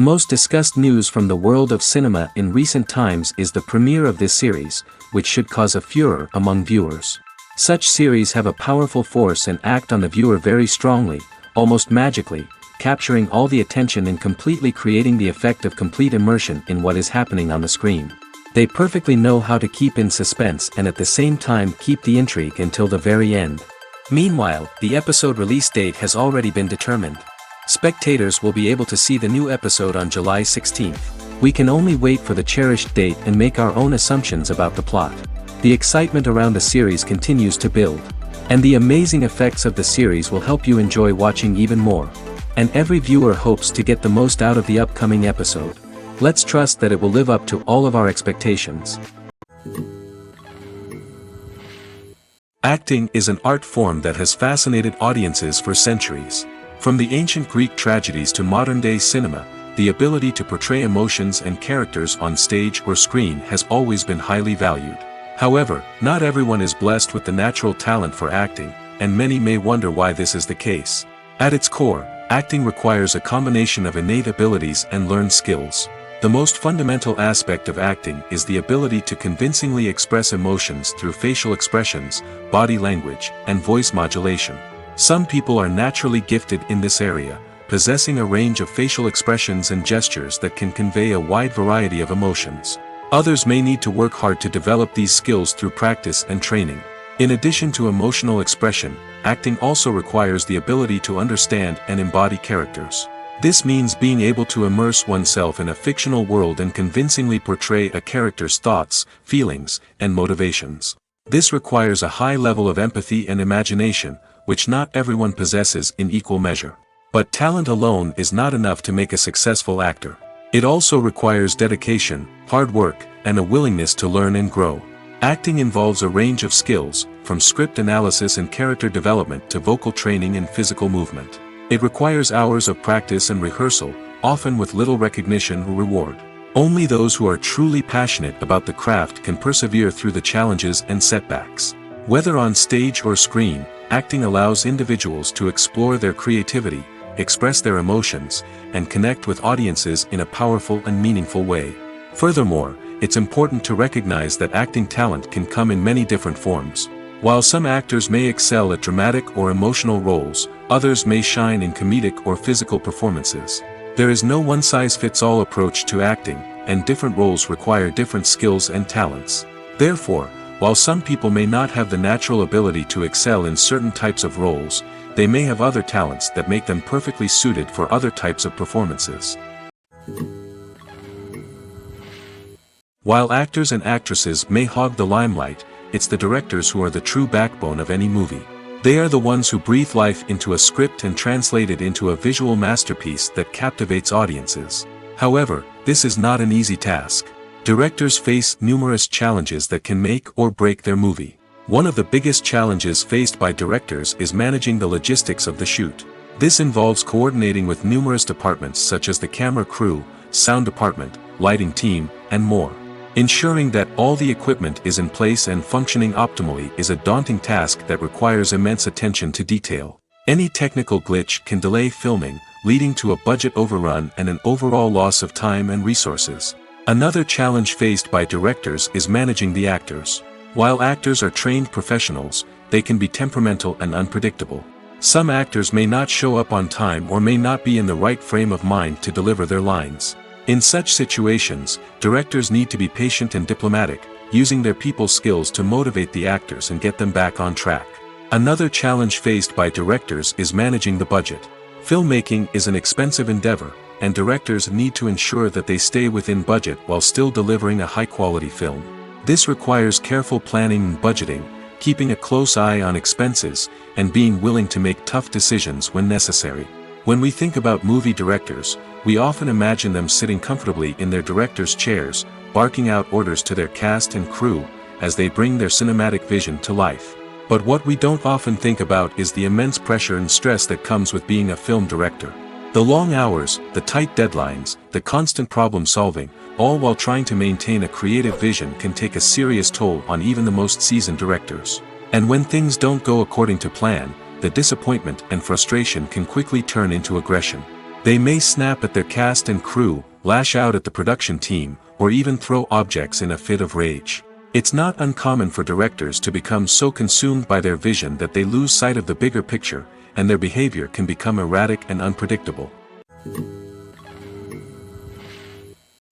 most discussed news from the world of cinema in recent times is the premiere of this series, which should cause a furor among viewers. Such series have a powerful force and act on the viewer very strongly, almost magically, capturing all the attention and completely creating the effect of complete immersion in what is happening on the screen. They perfectly know how to keep in suspense and at the same time keep the intrigue until the very end. Meanwhile, the episode release date has already been determined. Spectators will be able to see the new episode on July 16th. We can only wait for the cherished date and make our own assumptions about the plot. The excitement around the series continues to build. And the amazing effects of the series will help you enjoy watching even more. And every viewer hopes to get the most out of the upcoming episode. Let's trust that it will live up to all of our expectations. Acting is an art form that has fascinated audiences for centuries. From the ancient Greek tragedies to modern-day cinema, the ability to portray emotions and characters on stage or screen has always been highly valued. However, not everyone is blessed with the natural talent for acting, and many may wonder why this is the case. At its core, acting requires a combination of innate abilities and learned skills. The most fundamental aspect of acting is the ability to convincingly express emotions through facial expressions, body language, and voice modulation. Some people are naturally gifted in this area, possessing a range of facial expressions and gestures that can convey a wide variety of emotions. Others may need to work hard to develop these skills through practice and training. In addition to emotional expression, acting also requires the ability to understand and embody characters. This means being able to immerse oneself in a fictional world and convincingly portray a character's thoughts, feelings, and motivations. This requires a high level of empathy and imagination, which not everyone possesses in equal measure. But talent alone is not enough to make a successful actor. It also requires dedication, hard work, and a willingness to learn and grow. Acting involves a range of skills, from script analysis and character development to vocal training and physical movement. It requires hours of practice and rehearsal, often with little recognition or reward. Only those who are truly passionate about the craft can persevere through the challenges and setbacks. Whether on stage or screen, acting allows individuals to explore their creativity, express their emotions, and connect with audiences in a powerful and meaningful way. Furthermore, it's important to recognize that acting talent can come in many different forms. While some actors may excel at dramatic or emotional roles, others may shine in comedic or physical performances. There is no one-size-fits-all approach to acting, and different roles require different skills and talents. Therefore, while some people may not have the natural ability to excel in certain types of roles, they may have other talents that make them perfectly suited for other types of performances. While actors and actresses may hog the limelight, it's the directors who are the true backbone of any movie. They are the ones who breathe life into a script and translate it into a visual masterpiece that captivates audiences. However, this is not an easy task. Directors face numerous challenges that can make or break their movie. One of the biggest challenges faced by directors is managing the logistics of the shoot. This involves coordinating with numerous departments such as the camera crew, sound department, lighting team, and more. Ensuring that all the equipment is in place and functioning optimally is a daunting task that requires immense attention to detail. Any technical glitch can delay filming, leading to a budget overrun and an overall loss of time and resources. Another challenge faced by directors is managing the actors. While actors are trained professionals, they can be temperamental and unpredictable. Some actors may not show up on time or may not be in the right frame of mind to deliver their lines. In such situations, directors need to be patient and diplomatic, using their people skills to motivate the actors and get them back on track. Another challenge faced by directors is managing the budget. Filmmaking is an expensive endeavor, and directors need to ensure that they stay within budget while still delivering a high-quality film. This requires careful planning and budgeting, keeping a close eye on expenses, and being willing to make tough decisions when necessary. When we think about movie directors, we often imagine them sitting comfortably in their director's chairs, barking out orders to their cast and crew, as they bring their cinematic vision to life. But what we don't often think about is the immense pressure and stress that comes with being a film director. The long hours, the tight deadlines, the constant problem solving, all while trying to maintain a creative vision can take a serious toll on even the most seasoned directors. And when things don't go according to plan, the disappointment and frustration can quickly turn into aggression. They may snap at their cast and crew, lash out at the production team, or even throw objects in a fit of rage. It's not uncommon for directors to become so consumed by their vision that they lose sight of the bigger picture, and their behavior can become erratic and unpredictable.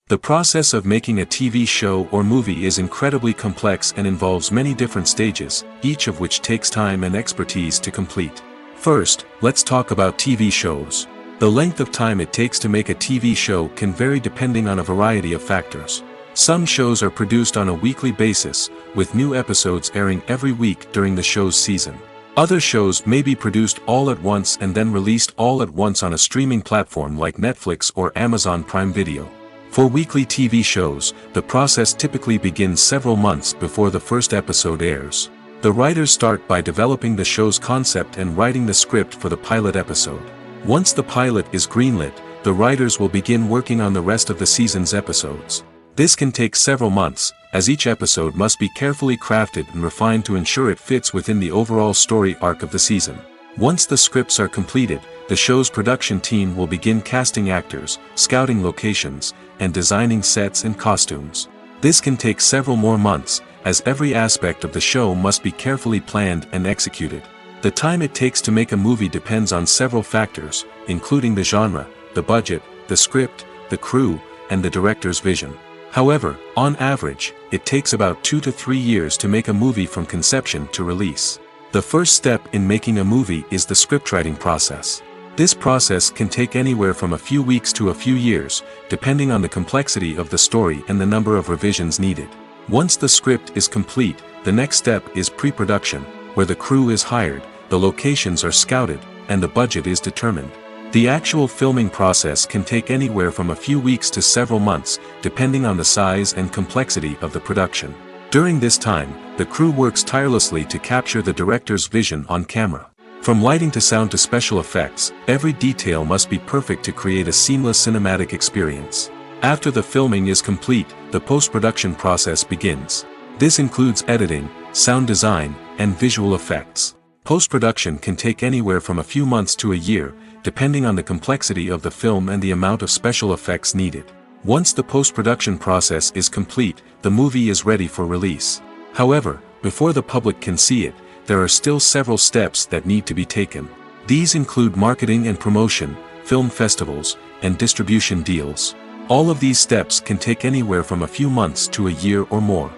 The process of making a TV show or movie is incredibly complex and involves many different stages, each of which takes time and expertise to complete. First, let's talk about TV shows. The length of time it takes to make a TV show can vary depending on a variety of factors. Some shows are produced on a weekly basis, with new episodes airing every week during the show's season. Other shows may be produced all at once and then released all at once on a streaming platform like Netflix or Amazon Prime Video. For weekly TV shows, the process typically begins several months before the first episode airs. The writers start by developing the show's concept and writing the script for the pilot episode. Once the pilot is greenlit, the writers will begin working on the rest of the season's episodes. This can take several months, as each episode must be carefully crafted and refined to ensure it fits within the overall story arc of the season. Once the scripts are completed, the show's production team will begin casting actors, scouting locations, and designing sets and costumes. This can take several more months, as every aspect of the show must be carefully planned and executed. The time it takes to make a movie depends on several factors, including the genre, the budget, the script, the crew, and the director's vision. However, on average, it takes about 2 to 3 years to make a movie from conception to release. The first step in making a movie is the scriptwriting process. This process can take anywhere from a few weeks to a few years, depending on the complexity of the story and the number of revisions needed. Once the script is complete, the next step is pre-production, where the crew is hired, the locations are scouted, and the budget is determined. The actual filming process can take anywhere from a few weeks to several months, depending on the size and complexity of the production. During this time, the crew works tirelessly to capture the director's vision on camera. From lighting to sound to special effects, every detail must be perfect to create a seamless cinematic experience. After the filming is complete, the post-production process begins. This includes editing, sound design, and visual effects. Post-production can take anywhere from a few months to a year, depending on the complexity of the film and the amount of special effects needed. Once the post-production process is complete, the movie is ready for release. However, before the public can see it, there are still several steps that need to be taken. These include marketing and promotion, film festivals, and distribution deals. All of these steps can take anywhere from a few months to a year or more.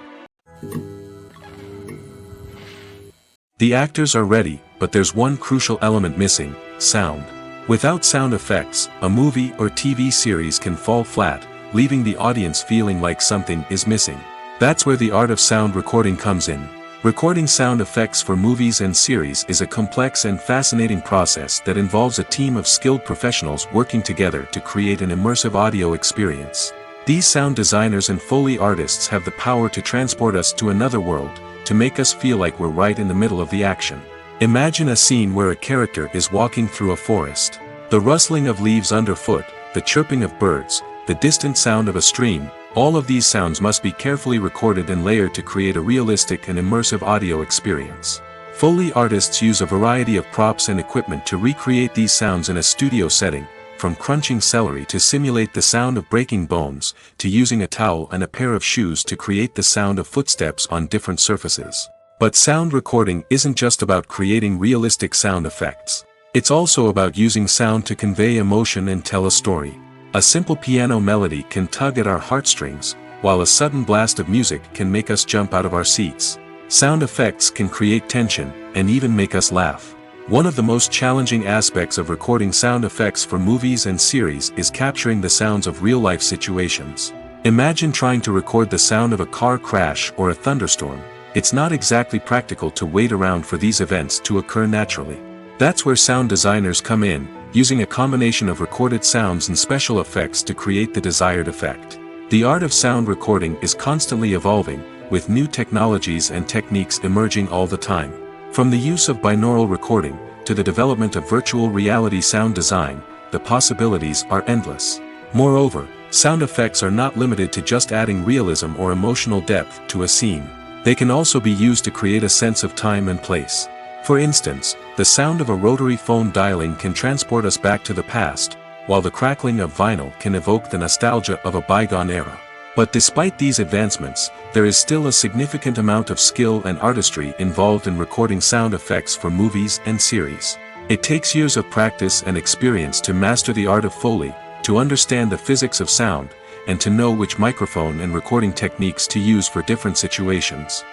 The actors are ready, but there's one crucial element missing: sound. Without sound effects, a movie or TV series can fall flat, leaving the audience feeling like something is missing. That's where the art of sound recording comes in. Recording sound effects for movies and series is a complex and fascinating process that involves a team of skilled professionals working together to create an immersive audio experience. These sound designers and Foley artists have the power to transport us to another world, to make us feel like we're right in the middle of the action. Imagine a scene where a character is walking through a forest. The rustling of leaves underfoot, the chirping of birds, the distant sound of a stream, all of these sounds must be carefully recorded and layered to create a realistic and immersive audio experience. Foley artists use a variety of props and equipment to recreate these sounds in a studio setting, from crunching celery to simulate the sound of breaking bones, to using a towel and a pair of shoes to create the sound of footsteps on different surfaces. But sound recording isn't just about creating realistic sound effects. It's also about using sound to convey emotion and tell a story. A simple piano melody can tug at our heartstrings, while a sudden blast of music can make us jump out of our seats. Sound effects can create tension, and even make us laugh. One of the most challenging aspects of recording sound effects for movies and series is capturing the sounds of real-life situations. Imagine trying to record the sound of a car crash or a thunderstorm. It's not exactly practical to wait around for these events to occur naturally. That's where sound designers come in, using a combination of recorded sounds and special effects to create the desired effect. The art of sound recording is constantly evolving, with new technologies and techniques emerging all the time. From the use of binaural recording, to the development of virtual reality sound design, the possibilities are endless. Moreover, sound effects are not limited to just adding realism or emotional depth to a scene. They can also be used to create a sense of time and place. For instance, the sound of a rotary phone dialing can transport us back to the past, while the crackling of vinyl can evoke the nostalgia of a bygone era. But despite these advancements, there is still a significant amount of skill and artistry involved in recording sound effects for movies and series. It takes years of practice and experience to master the art of Foley, to understand the physics of sound, and to know which microphone and recording techniques to use for different situations.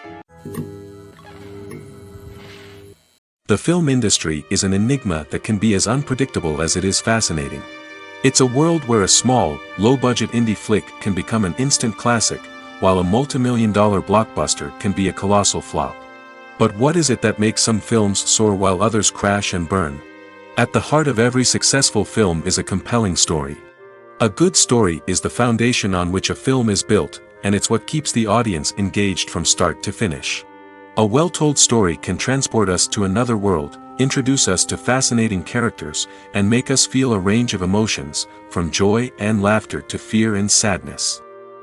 The film industry is an enigma that can be as unpredictable as it is fascinating. It's a world where a small, low-budget indie flick can become an instant classic, while a multi-million-dollar blockbuster can be a colossal flop. But what is it that makes some films soar while others crash and burn? At the heart of every successful film is a compelling story. A good story is the foundation on which a film is built, and it's what keeps the audience engaged from start to finish. A well-told story can transport us to another world, introduce us to fascinating characters, and make us feel a range of emotions, from joy and laughter to fear and sadness.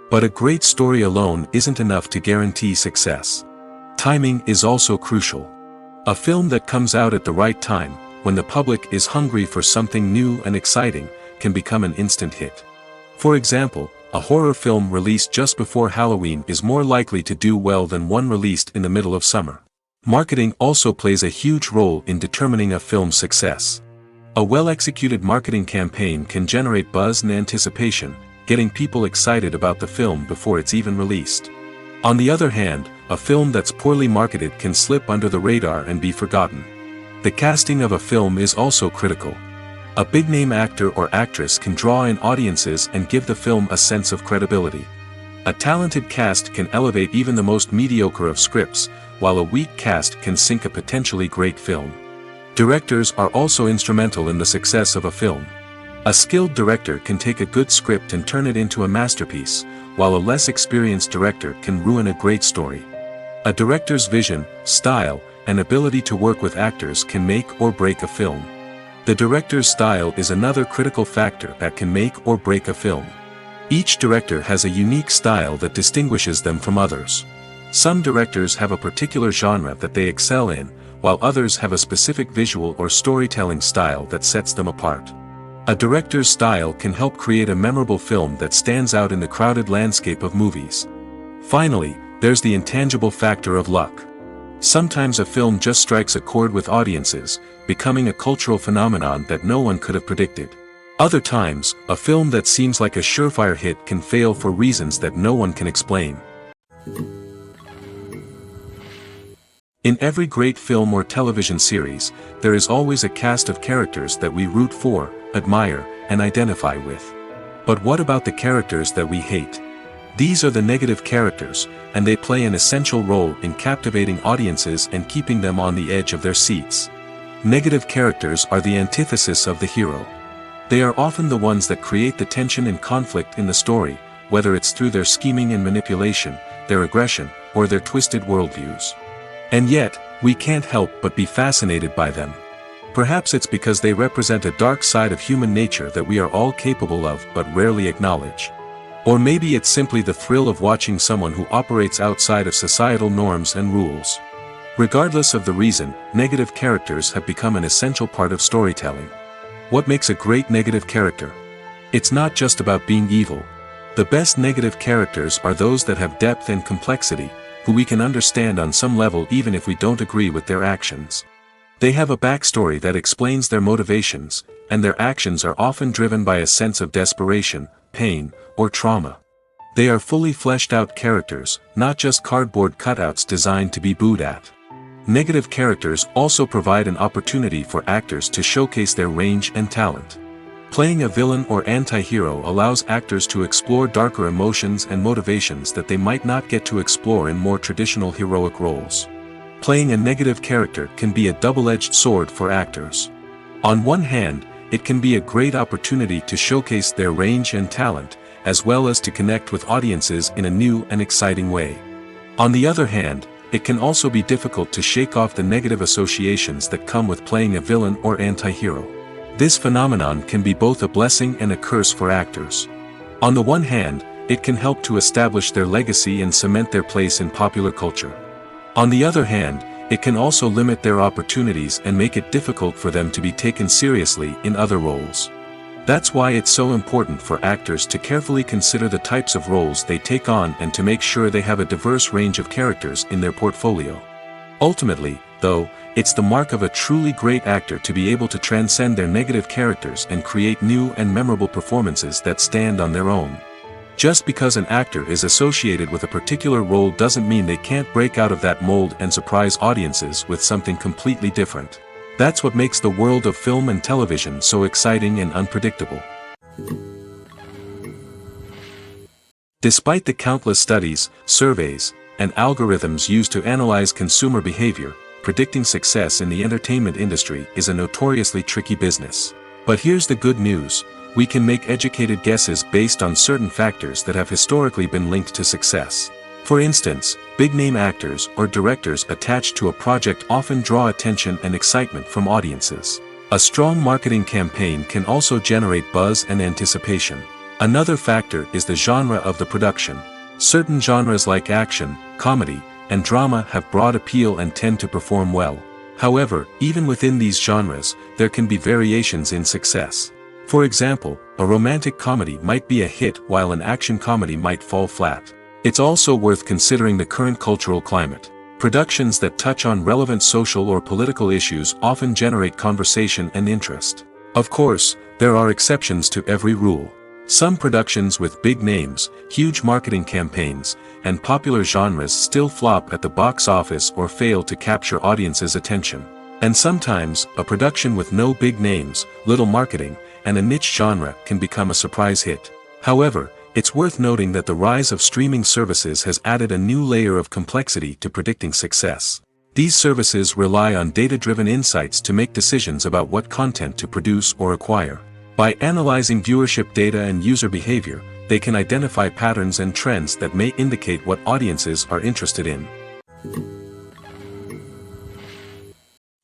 But a great story alone isn't enough to guarantee success. Timing is also crucial. A film that comes out at the right time, when the public is hungry for something new and exciting, can become an instant hit. For example, a horror film released just before Halloween is more likely to do well than one released in the middle of summer. Marketing also plays a huge role in determining a film's success. A well-executed marketing campaign can generate buzz and anticipation, getting people excited about the film before it's even released. On the other hand, a film that's poorly marketed can slip under the radar and be forgotten. The casting of a film is also critical. A big-name actor or actress can draw in audiences and give the film a sense of credibility. A talented cast can elevate even the most mediocre of scripts, while a weak cast can sink a potentially great film. Directors are also instrumental in the success of a film. A skilled director can take a good script and turn it into a masterpiece, while a less experienced director can ruin a great story. A director's vision, style, and ability to work with actors can make or break a film. The director's style is another critical factor that can make or break a film. Each director has a unique style that distinguishes them from others. Some directors have a particular genre that they excel in, while others have a specific visual or storytelling style that sets them apart. A director's style can help create a memorable film that stands out in the crowded landscape of movies. Finally, there's the intangible factor of luck. Sometimes a film just strikes a chord with audiences, becoming a cultural phenomenon that no one could have predicted. Other times, a film that seems like a surefire hit can fail for reasons that no one can explain. In every great film or television series, there is always a cast of characters that we root for, admire, and identify with. But what about the characters that we hate? These are the negative characters, and they play an essential role in captivating audiences and keeping them on the edge of their seats. Negative characters are the antithesis of the hero. They are often the ones that create the tension and conflict in the story, whether it's through their scheming and manipulation, their aggression, or their twisted worldviews. And yet, we can't help but be fascinated by them. Perhaps it's because they represent a dark side of human nature that we are all capable of but rarely acknowledge. Or maybe it's simply the thrill of watching someone who operates outside of societal norms and rules. Regardless of the reason, negative characters have become an essential part of storytelling. What makes a great negative character? It's not just about being evil. The best negative characters are those that have depth and complexity, who we can understand on some level even if we don't agree with their actions. They have a backstory that explains their motivations, and their actions are often driven by a sense of desperation, pain, or trauma. They are fully fleshed out characters, not just cardboard cutouts designed to be booed at. Negative characters also provide an opportunity for actors to showcase their range and talent. Playing a villain or anti-hero allows actors to explore darker emotions and motivations that they might not get to explore in more traditional heroic roles. Playing a negative character can be a double-edged sword for actors. On one hand, it can be a great opportunity to showcase their range and talent, as well as to connect with audiences in a new and exciting way. On the other hand, it can also be difficult to shake off the negative associations that come with playing a villain or anti-hero. This phenomenon can be both a blessing and a curse for actors. On the one hand, it can help to establish their legacy and cement their place in popular culture. On the other hand, it can also limit their opportunities and make it difficult for them to be taken seriously in other roles. That's why it's so important for actors to carefully consider the types of roles they take on and to make sure they have a diverse range of characters in their portfolio. Ultimately, though, it's the mark of a truly great actor to be able to transcend their negative characters and create new and memorable performances that stand on their own. Just because an actor is associated with a particular role doesn't mean they can't break out of that mold and surprise audiences with something completely different. That's what makes the world of film and television so exciting and unpredictable. Despite the countless studies, surveys, and algorithms used to analyze consumer behavior, predicting success in the entertainment industry is a notoriously tricky business. But here's the good news: we can make educated guesses based on certain factors that have historically been linked to success. For instance, big-name actors or directors attached to a project often draw attention and excitement from audiences. A strong marketing campaign can also generate buzz and anticipation. Another factor is the genre of the production. Certain genres like action, comedy, and drama have broad appeal and tend to perform well. However, even within these genres, there can be variations in success. For example, a romantic comedy might be a hit while an action comedy might fall flat. It's also worth considering the current cultural climate. Productions that touch on relevant social or political issues often generate conversation and interest. Of course, there are exceptions to every rule. Some productions with big names, huge marketing campaigns, and popular genres still flop at the box office or fail to capture audiences' attention. And sometimes, a production with no big names, little marketing, and a niche genre can become a surprise hit. However, it's worth noting that the rise of streaming services has added a new layer of complexity to predicting success. These services rely on data-driven insights to make decisions about what content to produce or acquire. By analyzing viewership data and user behavior, they can identify patterns and trends that may indicate what audiences are interested in.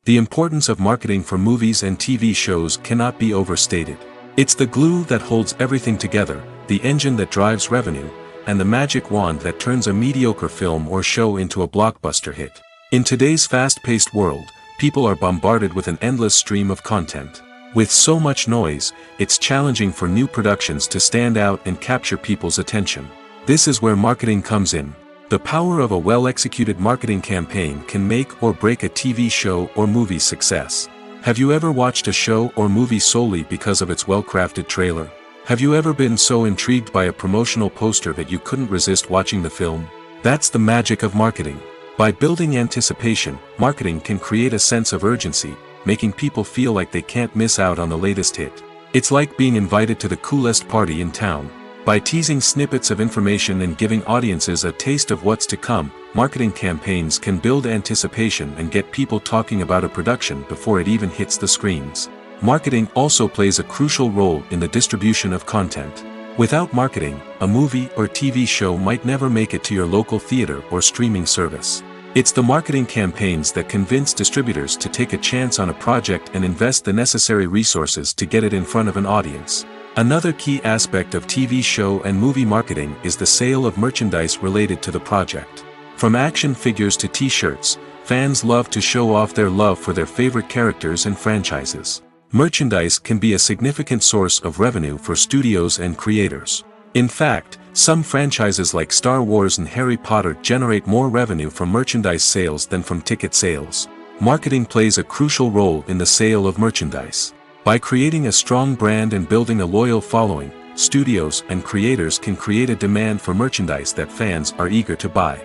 The importance of marketing for movies and TV shows cannot be overstated. It's the glue that holds everything together, the engine that drives revenue, and the magic wand that turns a mediocre film or show into a blockbuster hit. In today's fast-paced world, people are bombarded with an endless stream of content. With so much noise, it's challenging for new productions to stand out and capture people's attention. This is where marketing comes in. The power of a well-executed marketing campaign can make or break a TV show or movie's success. Have you ever watched a show or movie solely because of its well-crafted trailer? Have you ever been so intrigued by a promotional poster that you couldn't resist watching the film? That's the magic of marketing. By building anticipation, marketing can create a sense of urgency, making people feel like they can't miss out on the latest hit. It's like being invited to the coolest party in town. By teasing snippets of information and giving audiences a taste of what's to come, marketing campaigns can build anticipation and get people talking about a production before it even hits the screens. Marketing also plays a crucial role in the distribution of content. Without marketing, a movie or TV show might never make it to your local theater or streaming service. It's the marketing campaigns that convince distributors to take a chance on a project and invest the necessary resources to get it in front of an audience. Another key aspect of TV show and movie marketing is the sale of merchandise related to the project. From action figures to t-shirts, fans love to show off their love for their favorite characters and franchises. Merchandise can be a significant source of revenue for studios and creators. In fact, some franchises like Star Wars and Harry Potter generate more revenue from merchandise sales than from ticket sales. Marketing plays a crucial role in the sale of merchandise. By creating a strong brand and building a loyal following, studios and creators can create a demand for merchandise that fans are eager to buy.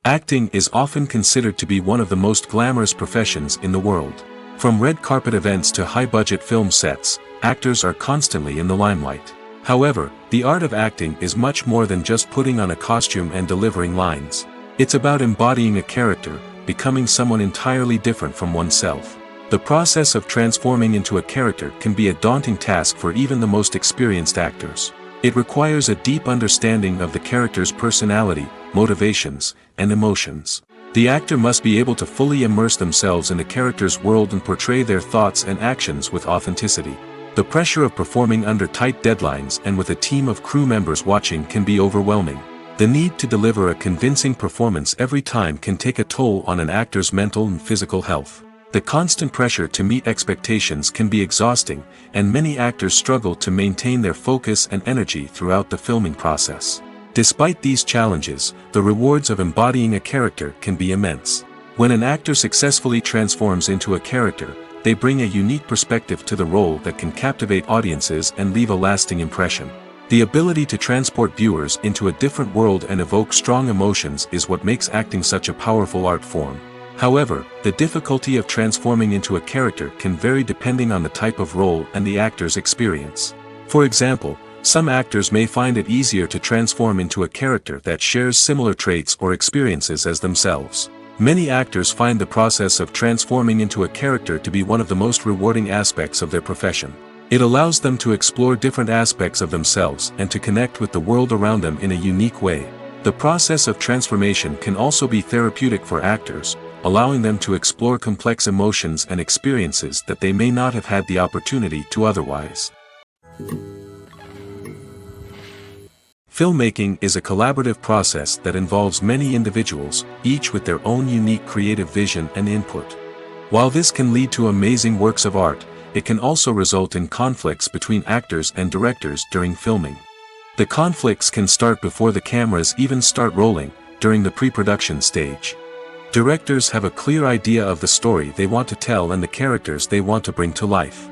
Acting is often considered to be one of the most glamorous professions in the world. From red carpet events to high-budget film sets, actors are constantly in the limelight. However, the art of acting is much more than just putting on a costume and delivering lines. It's about embodying a character, becoming someone entirely different from oneself. The process of transforming into a character can be a daunting task for even the most experienced actors. It requires a deep understanding of the character's personality, motivations, and emotions. The actor must be able to fully immerse themselves in the character's world and portray their thoughts and actions with authenticity. The pressure of performing under tight deadlines and with a team of crew members watching can be overwhelming. The need to deliver a convincing performance every time can take a toll on an actor's mental and physical health. The constant pressure to meet expectations can be exhausting, and many actors struggle to maintain their focus and energy throughout the filming process. Despite these challenges, the rewards of embodying a character can be immense. When an actor successfully transforms into a character, they bring a unique perspective to the role that can captivate audiences and leave a lasting impression. The ability to transport viewers into a different world and evoke strong emotions is what makes acting such a powerful art form. However, the difficulty of transforming into a character can vary depending on the type of role and the actor's experience. For example, some actors may find it easier to transform into a character that shares similar traits or experiences as themselves. Many actors find the process of transforming into a character to be one of the most rewarding aspects of their profession. It allows them to explore different aspects of themselves and to connect with the world around them in a unique way. The process of transformation can also be therapeutic for actors, allowing them to explore complex emotions and experiences that they may not have had the opportunity to otherwise. Filmmaking is a collaborative process that involves many individuals, each with their own unique creative vision and input. While this can lead to amazing works of art, it can also result in conflicts between actors and directors during filming. The conflicts can start before the cameras even start rolling, during the pre-production stage. Directors have a clear idea of the story they want to tell and the characters they want to bring to life.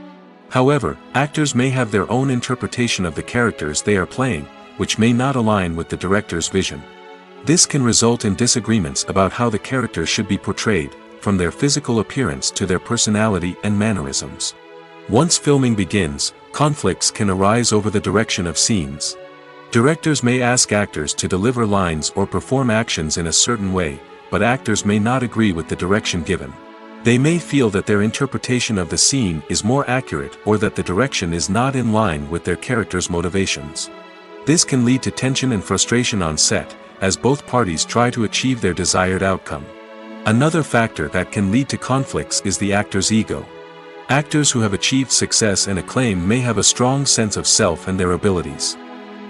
However, actors may have their own interpretation of the characters they are playing, which may not align with the director's vision. This can result in disagreements about how the characters should be portrayed, from their physical appearance to their personality and mannerisms. Once filming begins, conflicts can arise over the direction of scenes. Directors may ask actors to deliver lines or perform actions in a certain way, but actors may not agree with the direction given. They may feel that their interpretation of the scene is more accurate or that the direction is not in line with their character's motivations. This can lead to tension and frustration on set, as both parties try to achieve their desired outcome. Another factor that can lead to conflicts is the actor's ego. Actors who have achieved success and acclaim may have a strong sense of self and their abilities.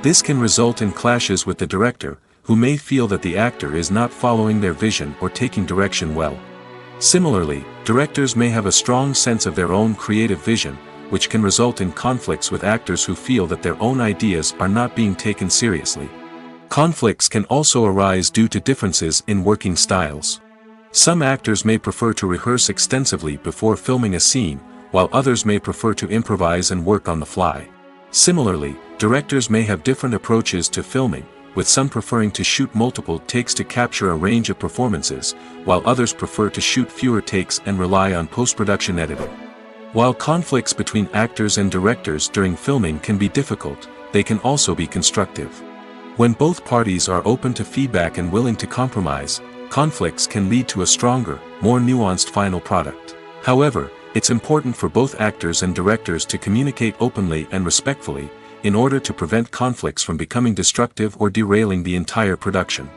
This can result in clashes with the director, who may feel that the actor is not following their vision or taking direction well. Similarly, directors may have a strong sense of their own creative vision, which can result in conflicts with actors who feel that their own ideas are not being taken seriously. Conflicts can also arise due to differences in working styles. Some actors may prefer to rehearse extensively before filming a scene, while others may prefer to improvise and work on the fly. Similarly, directors may have different approaches to filming, with some preferring to shoot multiple takes to capture a range of performances, while others prefer to shoot fewer takes and rely on post-production editing. While conflicts between actors and directors during filming can be difficult, they can also be constructive. When both parties are open to feedback and willing to compromise, conflicts can lead to a stronger, more nuanced final product. However, it's important for both actors and directors to communicate openly and respectfully, in order to prevent conflicts from becoming destructive or derailing the entire production.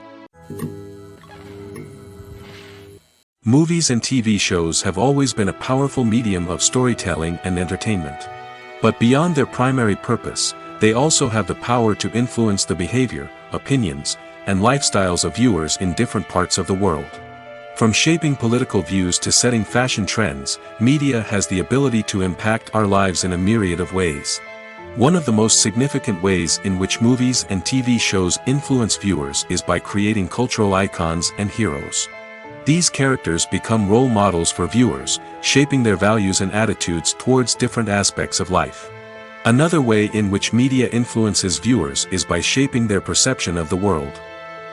Movies and TV shows have always been a powerful medium of storytelling and entertainment. But beyond their primary purpose, they also have the power to influence the behavior, opinions, and lifestyles of viewers in different parts of the world. From shaping political views to setting fashion trends, media has the ability to impact our lives in a myriad of ways. One of the most significant ways in which movies and TV shows influence viewers is by creating cultural icons and heroes. These characters become role models for viewers, shaping their values and attitudes towards different aspects of life. Another way in which media influences viewers is by shaping their perception of the world.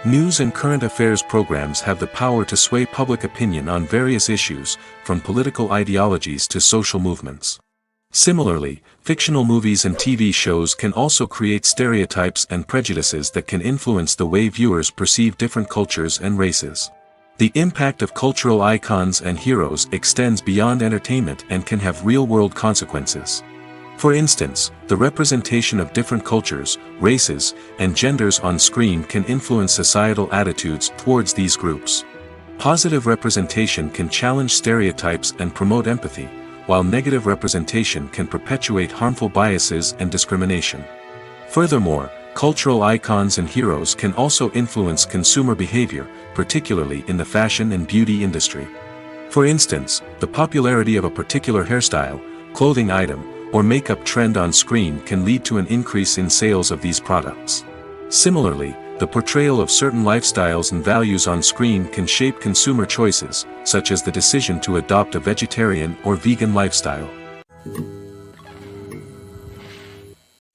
News and current affairs programs have the power to sway public opinion on various issues, from political ideologies to social movements. Similarly, fictional movies and TV shows can also create stereotypes and prejudices that can influence the way viewers perceive different cultures and races. The impact of cultural icons and heroes extends beyond entertainment and can have real-world consequences. For instance, the representation of different cultures, races, and genders on screen can influence societal attitudes towards these groups. Positive representation can challenge stereotypes and promote empathy, while negative representation can perpetuate harmful biases and discrimination. Furthermore, cultural icons and heroes can also influence consumer behavior, particularly in the fashion and beauty industry. For instance, the popularity of a particular hairstyle, clothing item, or makeup trend on screen can lead to an increase in sales of these products. Similarly, the portrayal of certain lifestyles and values on screen can shape consumer choices, such as the decision to adopt a vegetarian or vegan lifestyle.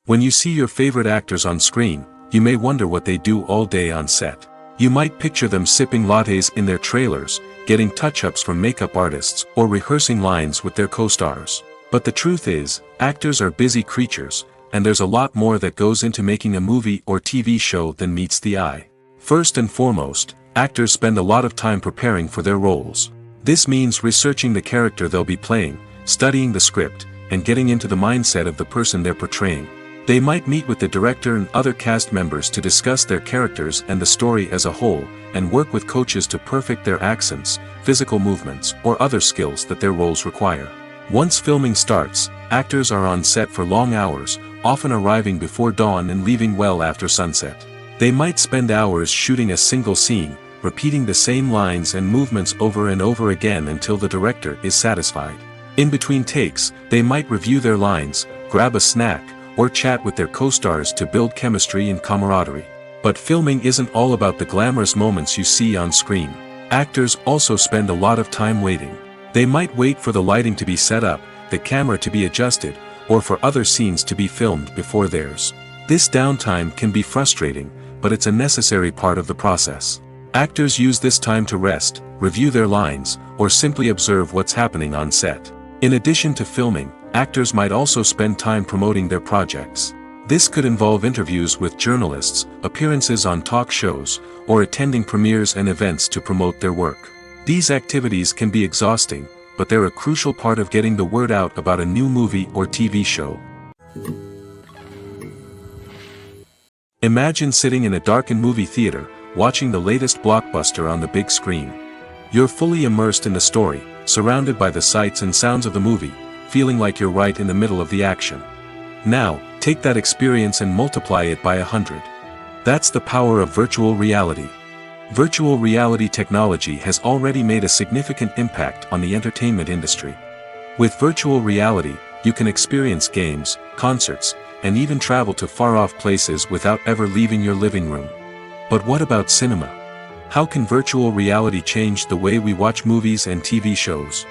When you see your favorite actors on screen, you may wonder what they do all day on set. You might picture them sipping lattes in their trailers, getting touch-ups from makeup artists, or rehearsing lines with their co-stars. But the truth is, actors are busy creatures, and there's a lot more that goes into making a movie or TV show than meets the eye. First and foremost, actors spend a lot of time preparing for their roles. This means researching the character they'll be playing, studying the script, and getting into the mindset of the person they're portraying. They might meet with the director and other cast members to discuss their characters and the story as a whole, and work with coaches to perfect their accents, physical movements, or other skills that their roles require. Once filming starts, actors are on set for long hours, often arriving before dawn and leaving well after sunset. They might spend hours shooting a single scene, repeating the same lines and movements over and over again until the director is satisfied. In between takes, they might review their lines, grab a snack, or chat with their co-stars to build chemistry and camaraderie. But filming isn't all about the glamorous moments you see on screen. Actors also spend a lot of time waiting. They might wait for the lighting to be set up, the camera to be adjusted, or for other scenes to be filmed before theirs. This downtime can be frustrating, but it's a necessary part of the process. Actors use this time to rest, review their lines, or simply observe what's happening on set. In addition to filming, actors might also spend time promoting their projects. This could involve interviews with journalists, appearances on talk shows, or attending premieres and events to promote their work. These activities can be exhausting, but they're a crucial part of getting the word out about a new movie or TV show. Imagine sitting in a darkened movie theater, watching the latest blockbuster on the big screen. You're fully immersed in the story, surrounded by the sights and sounds of the movie, feeling like you're right in the middle of the action. Now, take that experience and multiply it by 100. That's the power of virtual reality. Virtual reality technology has already made a significant impact on the entertainment industry. With virtual reality, you can experience games, concerts, and even travel to far-off places without ever leaving your living room. But what about cinema? How can virtual reality change the way we watch movies and TV shows?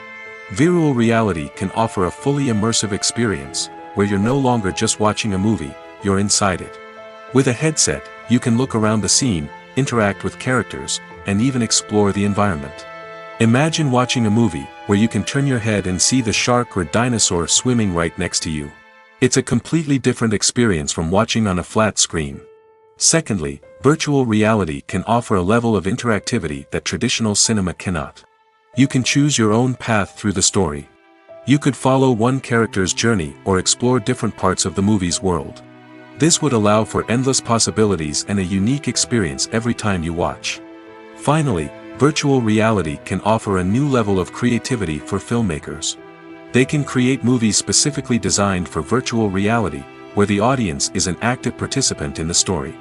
Virtual reality can offer a fully immersive experience, where you're no longer just watching a movie, you're inside it. With a headset, you can look around the scene, interact with characters, and even explore the environment. Imagine watching a movie, where you can turn your head and see the shark or dinosaur swimming right next to you. It's a completely different experience from watching on a flat screen. Secondly, virtual reality can offer a level of interactivity that traditional cinema cannot. You can choose your own path through the story. You could follow one character's journey or explore different parts of the movie's world. This would allow for endless possibilities and a unique experience every time you watch. Finally, virtual reality can offer a new level of creativity for filmmakers. They can create movies specifically designed for virtual reality, where the audience is an active participant in the story.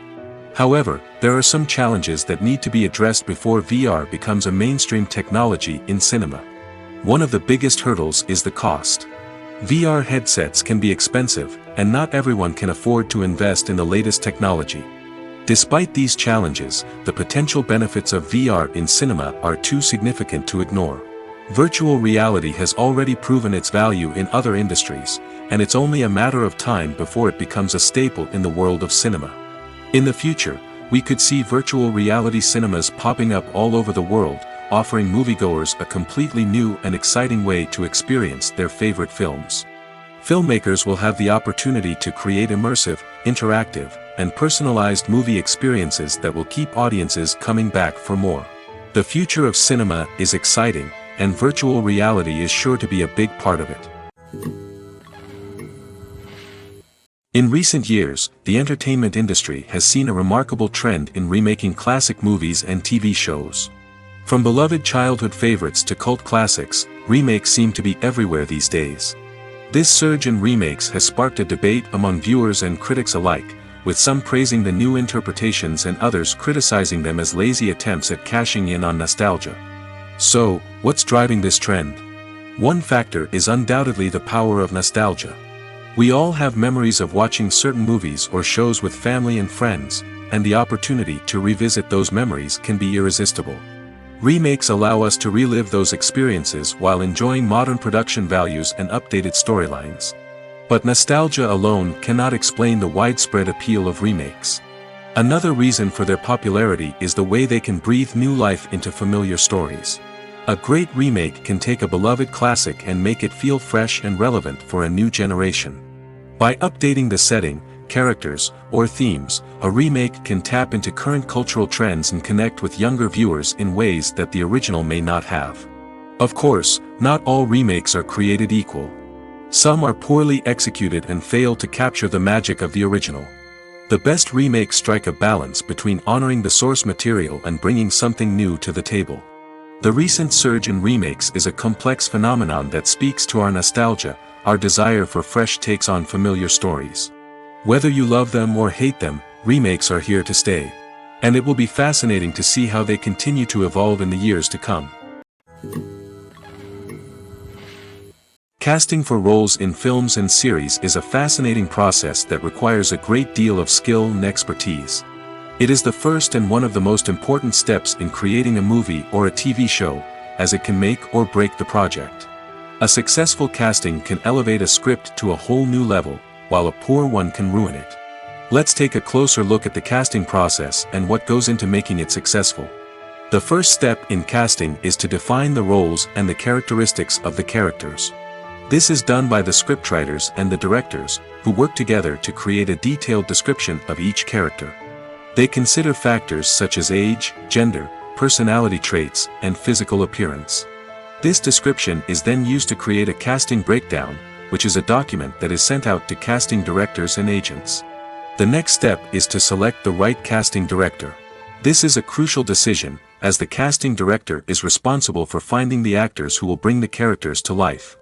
However, there are some challenges that need to be addressed before VR becomes a mainstream technology in cinema. One of the biggest hurdles is the cost. VR headsets can be expensive, and not everyone can afford to invest in the latest technology. Despite these challenges, the potential benefits of VR in cinema are too significant to ignore. Virtual reality has already proven its value in other industries, and it's only a matter of time before it becomes a staple in the world of cinema. In the future, we could see virtual reality cinemas popping up all over the world, offering moviegoers a completely new and exciting way to experience their favorite films. Filmmakers will have the opportunity to create immersive, interactive, and personalized movie experiences that will keep audiences coming back for more. The future of cinema is exciting, and virtual reality is sure to be a big part of it. In recent years, the entertainment industry has seen a remarkable trend in remaking classic movies and TV shows. From beloved childhood favorites to cult classics, remakes seem to be everywhere these days. This surge in remakes has sparked a debate among viewers and critics alike, with some praising the new interpretations and others criticizing them as lazy attempts at cashing in on nostalgia. So, what's driving this trend? One factor is undoubtedly the power of nostalgia. We all have memories of watching certain movies or shows with family and friends, and the opportunity to revisit those memories can be irresistible. Remakes allow us to relive those experiences while enjoying modern production values and updated storylines. But nostalgia alone cannot explain the widespread appeal of remakes. Another reason for their popularity is the way they can breathe new life into familiar stories. A great remake can take a beloved classic and make it feel fresh and relevant for a new generation. By updating the setting, characters, or themes, a remake can tap into current cultural trends and connect with younger viewers in ways that the original may not have. Of course, not all remakes are created equal. Some are poorly executed and fail to capture the magic of the original. The best remakes strike a balance between honoring the source material and bringing something new to the table. The recent surge in remakes is a complex phenomenon that speaks to our nostalgia, our desire for fresh takes on familiar stories. Whether you love them or hate them, remakes are here to stay. And it will be fascinating to see how they continue to evolve in the years to come. Casting for roles in films and series is a fascinating process that requires a great deal of skill and expertise. It is the first and one of the most important steps in creating a movie or a TV show, as it can make or break the project. A successful casting can elevate a script to a whole new level, while a poor one can ruin it. Let's take a closer look at the casting process and what goes into making it successful. The first step in casting is to define the roles and the characteristics of the characters. This is done by the scriptwriters and the directors, who work together to create a detailed description of each character. They consider factors such as age, gender, personality traits, and physical appearance. This description is then used to create a casting breakdown, which is a document that is sent out to casting directors and agents. The next step is to select the right casting director. This is a crucial decision, as the casting director is responsible for finding the actors who will bring the characters to life.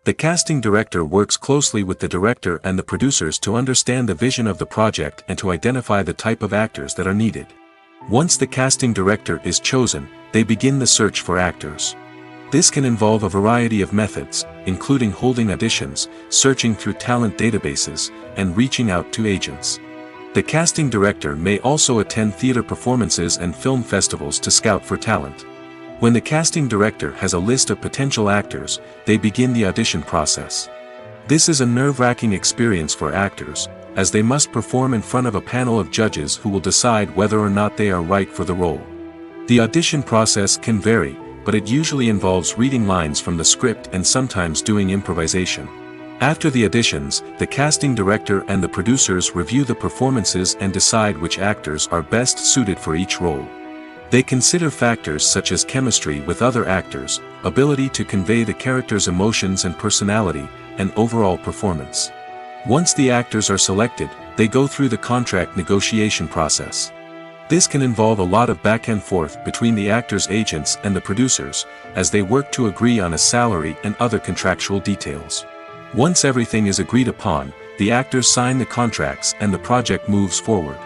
The casting director works closely with the director and the producers to understand the vision of the project and to identify the type of actors that are needed. Once the casting director is chosen, they begin the search for actors. This can involve a variety of methods, including holding auditions, searching through talent databases, and reaching out to agents. The casting director may also attend theater performances and film festivals to scout for talent. When the casting director has a list of potential actors, they begin the audition process. This is a nerve-wracking experience for actors, as they must perform in front of a panel of judges who will decide whether or not they are right for the role. The audition process can vary, but it usually involves reading lines from the script and sometimes doing improvisation. After the auditions, the casting director and the producers review the performances and decide which actors are best suited for each role. They consider factors such as chemistry with other actors, ability to convey the character's emotions and personality, and overall performance. Once the actors are selected, they go through the contract negotiation process. This can involve a lot of back and forth between the actors' agents and the producers, as they work to agree on a salary and other contractual details. Once everything is agreed upon, the actors sign the contracts and the project moves forward.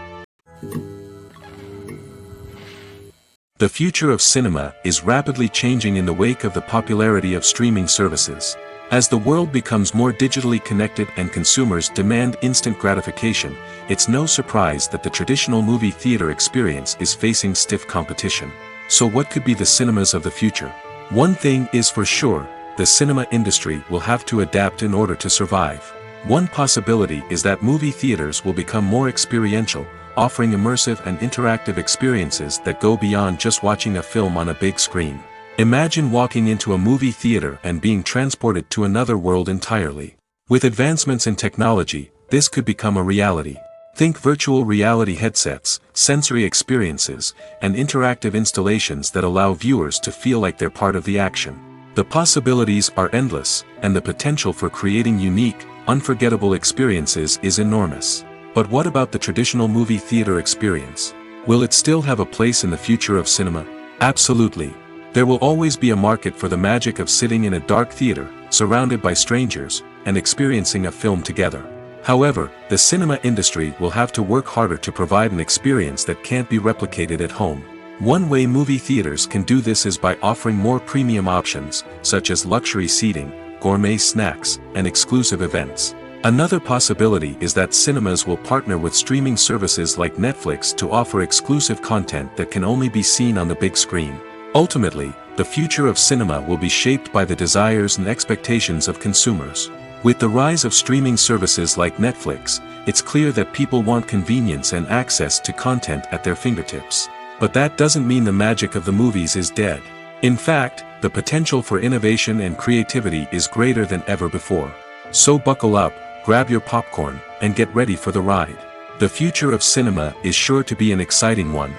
The future of cinema is rapidly changing in the wake of the popularity of streaming services. As the world becomes more digitally connected and consumers demand instant gratification, it's no surprise that the traditional movie theater experience is facing stiff competition. So what could be the cinemas of the future? One thing is for sure, the cinema industry will have to adapt in order to survive. One possibility is that movie theaters will become more experiential, offering immersive and interactive experiences that go beyond just watching a film on a big screen. Imagine walking into a movie theater and being transported to another world entirely. With advancements in technology, this could become a reality. Think virtual reality headsets, sensory experiences, and interactive installations that allow viewers to feel like they're part of the action. The possibilities are endless, and the potential for creating unique, unforgettable experiences is enormous. But what about the traditional movie theater experience? Will it still have a place in the future of cinema? Absolutely. There will always be a market for the magic of sitting in a dark theater, surrounded by strangers, and experiencing a film together. However, the cinema industry will have to work harder to provide an experience that can't be replicated at home. One way movie theaters can do this is by offering more premium options, such as luxury seating, gourmet snacks, and exclusive events. Another possibility is that cinemas will partner with streaming services like Netflix to offer exclusive content that can only be seen on the big screen. Ultimately, the future of cinema will be shaped by the desires and expectations of consumers. With the rise of streaming services like Netflix, it's clear that people want convenience and access to content at their fingertips. But that doesn't mean the magic of the movies is dead. In fact, the potential for innovation and creativity is greater than ever before. So buckle up, grab your popcorn, and get ready for the ride. The future of cinema is sure to be an exciting one.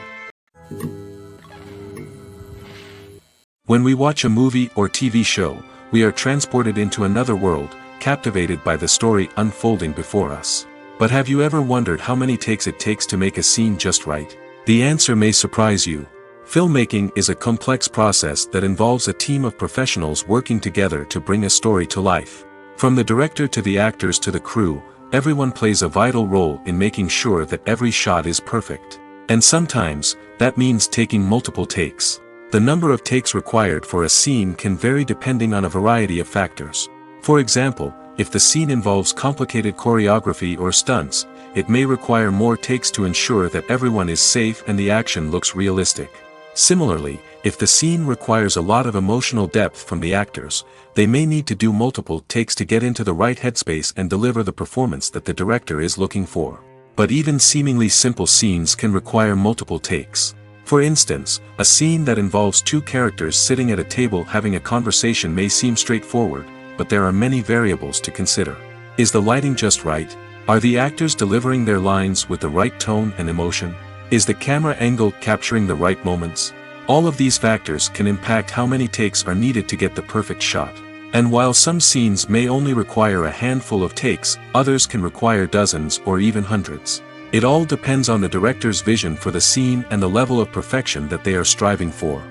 When we watch a movie or TV show, we are transported into another world, captivated by the story unfolding before us. But have you ever wondered how many takes it takes to make a scene just right? The answer may surprise you. Filmmaking is a complex process that involves a team of professionals working together to bring a story to life. From the director to the actors to the crew, everyone plays a vital role in making sure that every shot is perfect. And sometimes, that means taking multiple takes. The number of takes required for a scene can vary depending on a variety of factors. For example, if the scene involves complicated choreography or stunts, it may require more takes to ensure that everyone is safe and the action looks realistic. Similarly, if the scene requires a lot of emotional depth from the actors, they may need to do multiple takes to get into the right headspace and deliver the performance that the director is looking for. But even seemingly simple scenes can require multiple takes. For instance, a scene that involves two characters sitting at a table having a conversation may seem straightforward, but there are many variables to consider. Is the lighting just right? Are the actors delivering their lines with the right tone and emotion? Is the camera angle capturing the right moments? All of these factors can impact how many takes are needed to get the perfect shot. And while some scenes may only require a handful of takes, others can require dozens or even hundreds. It all depends on the director's vision for the scene and the level of perfection that they are striving for.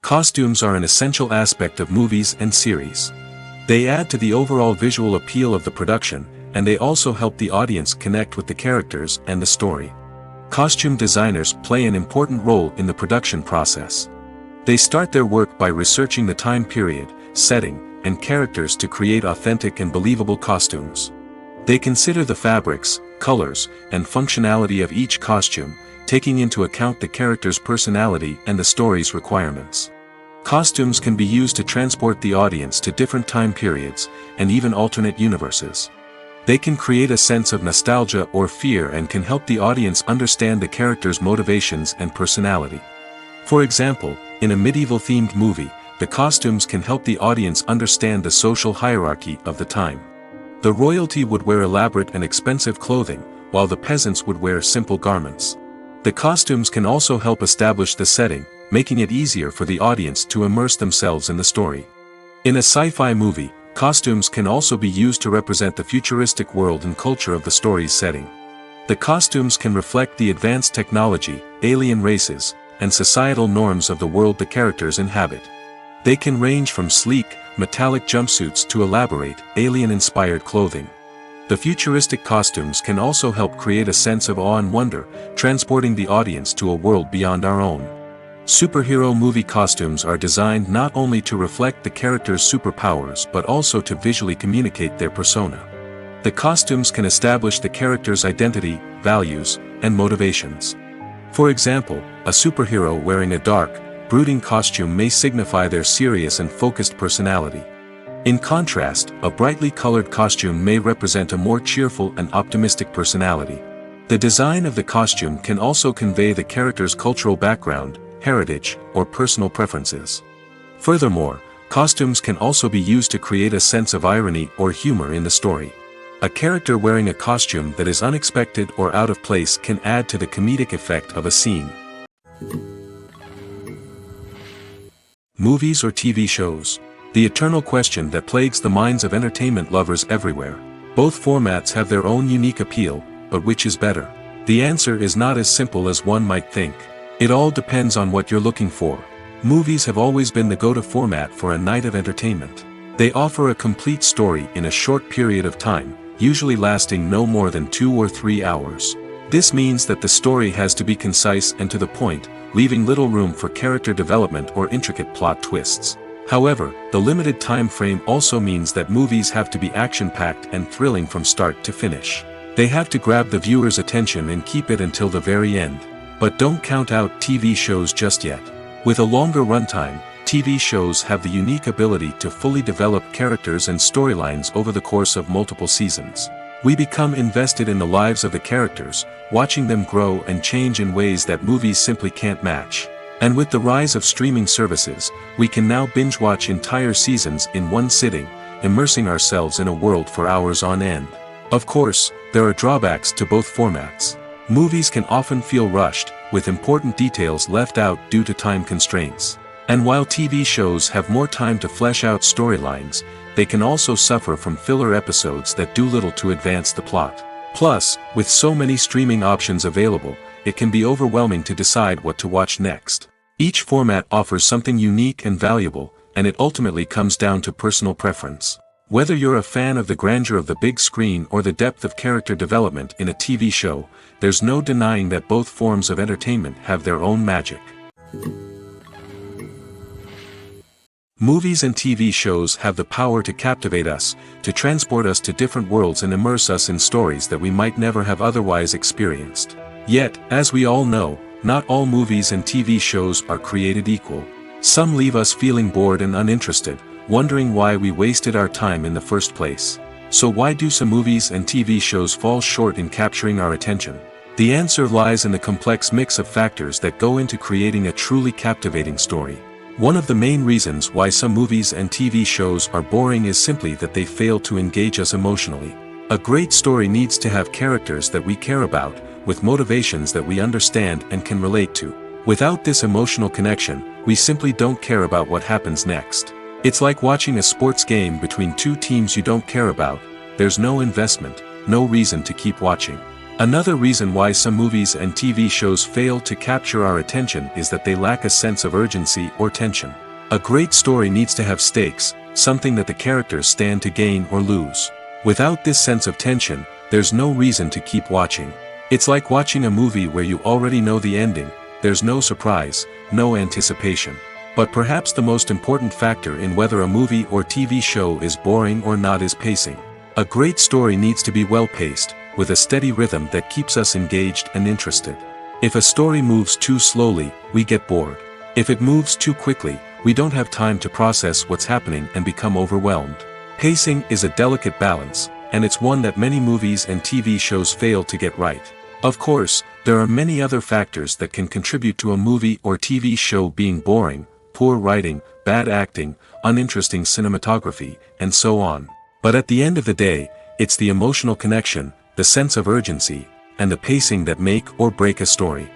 Costumes are an essential aspect of movies and series. They add to the overall visual appeal of the production, and they also help the audience connect with the characters and the story. Costume designers play an important role in the production process. They start their work by researching the time period, setting, and characters to create authentic and believable costumes. They consider the fabrics, colors, and functionality of each costume, taking into account the character's personality and the story's requirements. Costumes can be used to transport the audience to different time periods, and even alternate universes. They can create a sense of nostalgia or fear and can help the audience understand the character's motivations and personality. For example, in a medieval-themed movie, the costumes can help the audience understand the social hierarchy of the time. The royalty would wear elaborate and expensive clothing, while the peasants would wear simple garments. The costumes can also help establish the setting, making it easier for the audience to immerse themselves in the story. In a sci-fi movie, costumes can also be used to represent the futuristic world and culture of the story's setting. The costumes can reflect the advanced technology, alien races, and societal norms of the world the characters inhabit. They can range from sleek, metallic jumpsuits to elaborate, alien-inspired clothing. The futuristic costumes can also help create a sense of awe and wonder, transporting the audience to a world beyond our own. Superhero movie costumes are designed not only to reflect the character's superpowers but also to visually communicate their persona. The costumes can establish the character's identity, values, and motivations. For example, a superhero wearing a dark, brooding costume may signify their serious and focused personality. In contrast, a brightly colored costume may represent a more cheerful and optimistic personality. The design of the costume can also convey the character's cultural background, heritage, or personal preferences. Furthermore, costumes can also be used to create a sense of irony or humor in the story. A character wearing a costume that is unexpected or out of place can add to the comedic effect of a scene. Movies or TV shows? The eternal question that plagues the minds of entertainment lovers everywhere. Both formats have their own unique appeal, but which is better? The answer is not as simple as one might think. It all depends on what you're looking for. Movies have always been the go-to format for a night of entertainment. They offer a complete story in a short period of time, usually lasting no more than 2 or 3 hours. This means that the story has to be concise and to the point, leaving little room for character development or intricate plot twists. However, the limited time frame also means that movies have to be action-packed and thrilling from start to finish. They have to grab the viewer's attention and keep it until the very end. But don't count out TV shows just yet. With a longer runtime, TV shows have the unique ability to fully develop characters and storylines over the course of multiple seasons. We become invested in the lives of the characters, watching them grow and change in ways that movies simply can't match. And with the rise of streaming services, we can now binge-watch entire seasons in one sitting, immersing ourselves in a world for hours on end. Of course, there are drawbacks to both formats. Movies can often feel rushed, with important details left out due to time constraints. And while TV shows have more time to flesh out storylines, they can also suffer from filler episodes that do little to advance the plot. Plus, with so many streaming options available, it can be overwhelming to decide what to watch next. Each format offers something unique and valuable, and it ultimately comes down to personal preference. Whether you're a fan of the grandeur of the big screen or the depth of character development in a TV show, there's no denying that both forms of entertainment have their own magic. Movies and TV shows have the power to captivate us, to transport us to different worlds and immerse us in stories that we might never have otherwise experienced. Yet, as we all know, not all movies and TV shows are created equal. Some leave us feeling bored and uninterested, wondering why we wasted our time in the first place. So why do some movies and TV shows fall short in capturing our attention? The answer lies in the complex mix of factors that go into creating a truly captivating story. One of the main reasons why some movies and TV shows are boring is simply that they fail to engage us emotionally. A great story needs to have characters that we care about, with motivations that we understand and can relate to. Without this emotional connection, we simply don't care about what happens next. It's like watching a sports game between two teams you don't care about. There's no investment, no reason to keep watching. Another reason why some movies and TV shows fail to capture our attention is that they lack a sense of urgency or tension. A great story needs to have stakes, something that the characters stand to gain or lose. Without this sense of tension, there's no reason to keep watching. It's like watching a movie where you already know the ending. There's no surprise, no anticipation. But perhaps the most important factor in whether a movie or TV show is boring or not is pacing. A great story needs to be well-paced, with a steady rhythm that keeps us engaged and interested. If a story moves too slowly, we get bored. If it moves too quickly, we don't have time to process what's happening and become overwhelmed. Pacing is a delicate balance, and it's one that many movies and TV shows fail to get right. Of course, there are many other factors that can contribute to a movie or TV show being boring: poor writing, bad acting, uninteresting cinematography, and so on. But at the end of the day, it's the emotional connection, the sense of urgency, and the pacing that make or break a story.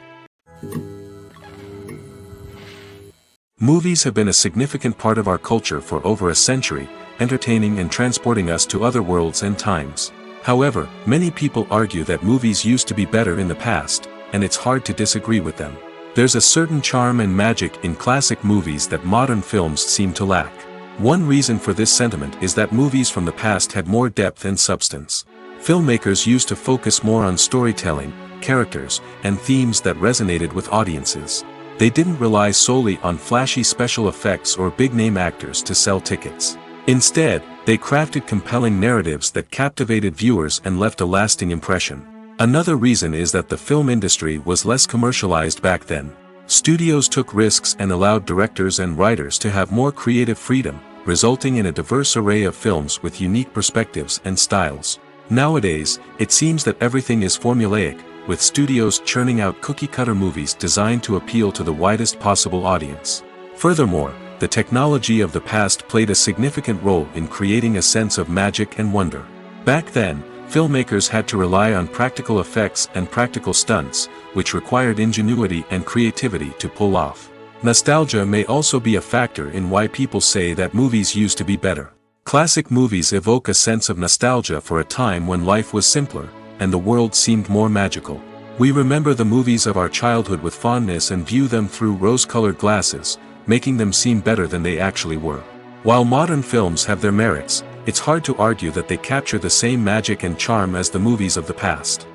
Movies have been a significant part of our culture for over a century, entertaining and transporting us to other worlds and times. However, many people argue that movies used to be better in the past, and it's hard to disagree with them. There's a certain charm and magic in classic movies that modern films seem to lack. One reason for this sentiment is that movies from the past had more depth and substance. Filmmakers used to focus more on storytelling, characters, and themes that resonated with audiences. They didn't rely solely on flashy special effects or big-name actors to sell tickets. Instead, they crafted compelling narratives that captivated viewers and left a lasting impression. Another reason is that the film industry was less commercialized back then. Studios took risks and allowed directors and writers to have more creative freedom, resulting in a diverse array of films with unique perspectives and styles. Nowadays, it seems that everything is formulaic, with studios churning out cookie-cutter movies designed to appeal to the widest possible audience. Furthermore, the technology of the past played a significant role in creating a sense of magic and wonder. Back then, filmmakers had to rely on practical effects and practical stunts, which required ingenuity and creativity to pull off. Nostalgia may also be a factor in why people say that movies used to be better. Classic movies evoke a sense of nostalgia for a time when life was simpler, and the world seemed more magical. We remember the movies of our childhood with fondness and view them through rose-colored glasses, making them seem better than they actually were. While modern films have their merits, it's hard to argue that they capture the same magic and charm as the movies of the past.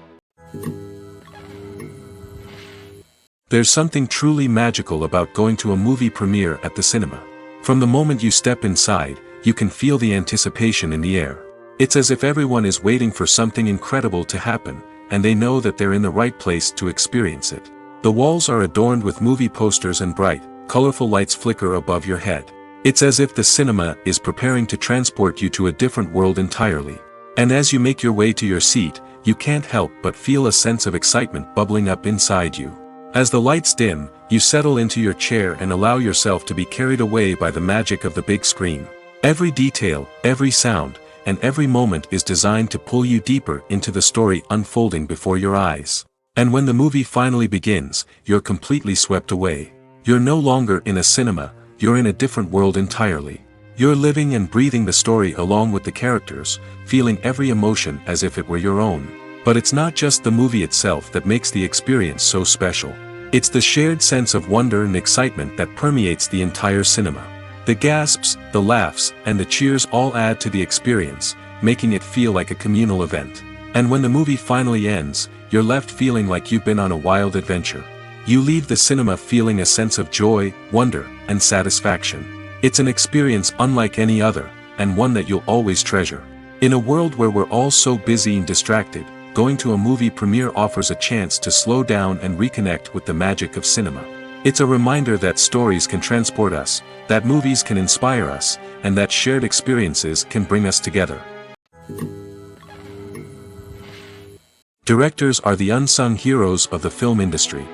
There's something truly magical about going to a movie premiere at the cinema. From the moment you step inside, you can feel the anticipation in the air. It's as if everyone is waiting for something incredible to happen, and they know that they're in the right place to experience it. The walls are adorned with movie posters and bright, colorful lights flicker above your head. It's as if the cinema is preparing to transport you to a different world entirely. And as you make your way to your seat, you can't help but feel a sense of excitement bubbling up inside you. As the lights dim, you settle into your chair and allow yourself to be carried away by the magic of the big screen. Every detail, every sound, and every moment is designed to pull you deeper into the story unfolding before your eyes. And when the movie finally begins, you're completely swept away. You're no longer in a cinema, you're in a different world entirely. You're living and breathing the story along with the characters, feeling every emotion as if it were your own. But it's not just the movie itself that makes the experience so special. It's the shared sense of wonder and excitement that permeates the entire cinema. The gasps, the laughs, and the cheers all add to the experience, making it feel like a communal event. And when the movie finally ends, you're left feeling like you've been on a wild adventure. You leave the cinema feeling a sense of joy, wonder, and satisfaction. It's an experience unlike any other, and one that you'll always treasure. In a world where we're all so busy and distracted, going to a movie premiere offers a chance to slow down and reconnect with the magic of cinema. It's a reminder that stories can transport us, that movies can inspire us, and that shared experiences can bring us together. Directors are the unsung heroes of the film industry.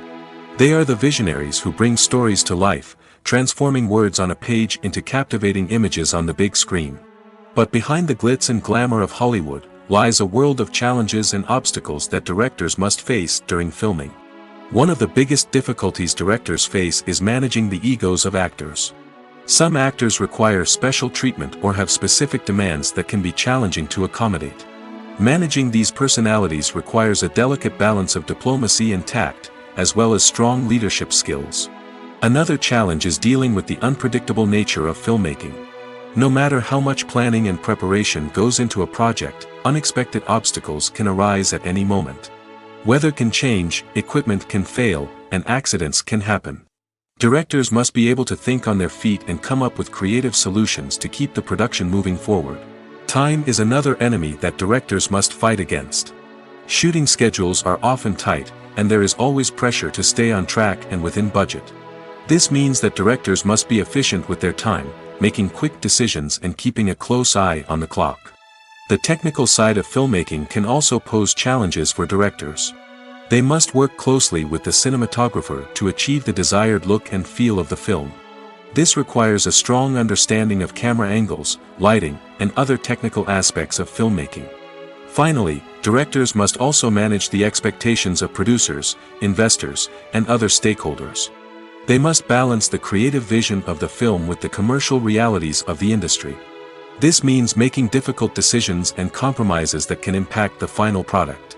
They are the visionaries who bring stories to life, transforming words on a page into captivating images on the big screen. But behind the glitz and glamour of Hollywood lies a world of challenges and obstacles that directors must face during filming. One of the biggest difficulties directors face is managing the egos of actors. Some actors require special treatment or have specific demands that can be challenging to accommodate. Managing these personalities requires a delicate balance of diplomacy and tact, as well as strong leadership skills. Another challenge is dealing with the unpredictable nature of filmmaking. No matter how much planning and preparation goes into a project, unexpected obstacles can arise at any moment. Weather can change, equipment can fail, and accidents can happen. Directors must be able to think on their feet and come up with creative solutions to keep the production moving forward. Time is another enemy that directors must fight against. Shooting schedules are often tight, and there is always pressure to stay on track and within budget. This means that directors must be efficient with their time, making quick decisions and keeping a close eye on the clock. The technical side of filmmaking can also pose challenges for directors. They must work closely with the cinematographer to achieve the desired look and feel of the film. This requires a strong understanding of camera angles, lighting, and other technical aspects of filmmaking. Finally, directors must also manage the expectations of producers, investors, and other stakeholders. They must balance the creative vision of the film with the commercial realities of the industry. This means making difficult decisions and compromises that can impact the final product.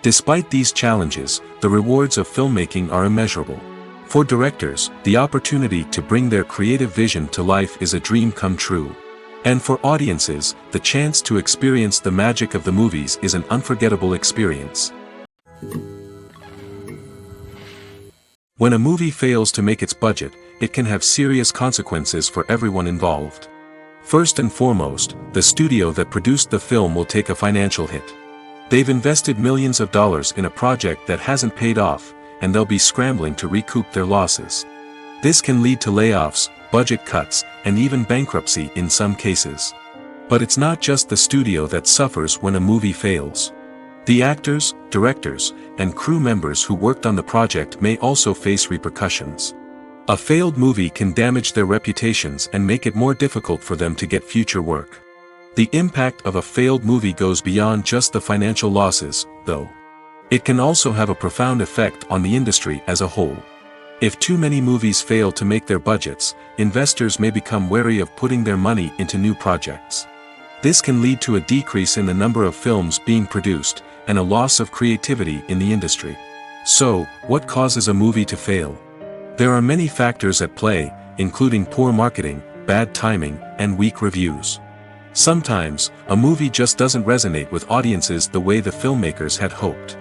Despite these challenges, the rewards of filmmaking are immeasurable. For directors, the opportunity to bring their creative vision to life is a dream come true. And for audiences, the chance to experience the magic of the movies is an unforgettable experience. When a movie fails to make its budget, it can have serious consequences for everyone involved. First and foremost, the studio that produced the film will take a financial hit. They've invested millions of dollars in a project that hasn't paid off, and they'll be scrambling to recoup their losses. This can lead to layoffs, budget cuts, and even bankruptcy in some cases. But it's not just the studio that suffers when a movie fails. The actors, directors, and crew members who worked on the project may also face repercussions. A failed movie can damage their reputations and make it more difficult for them to get future work. The impact of a failed movie goes beyond just the financial losses, though. It can also have a profound effect on the industry as a whole. If too many movies fail to make their budgets, investors may become wary of putting their money into new projects. This can lead to a decrease in the number of films being produced, and a loss of creativity in the industry. So, what causes a movie to fail? There are many factors at play, including poor marketing, bad timing, and weak reviews. Sometimes, a movie just doesn't resonate with audiences the way the filmmakers had hoped.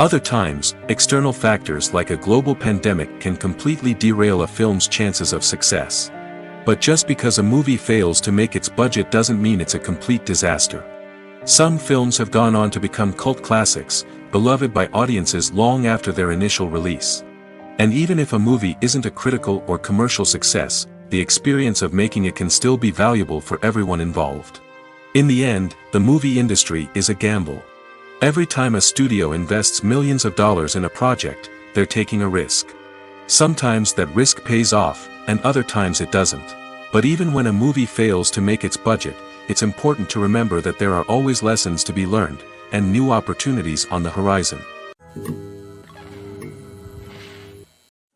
Other times, external factors like a global pandemic can completely derail a film's chances of success. But just because a movie fails to make its budget doesn't mean it's a complete disaster. Some films have gone on to become cult classics, beloved by audiences long after their initial release. And even if a movie isn't a critical or commercial success, the experience of making it can still be valuable for everyone involved. In the end, the movie industry is a gamble. Every time a studio invests millions of dollars in a project, they're taking a risk. Sometimes that risk pays off, and other times it doesn't. But even when a movie fails to make its budget, it's important to remember that there are always lessons to be learned, and new opportunities on the horizon.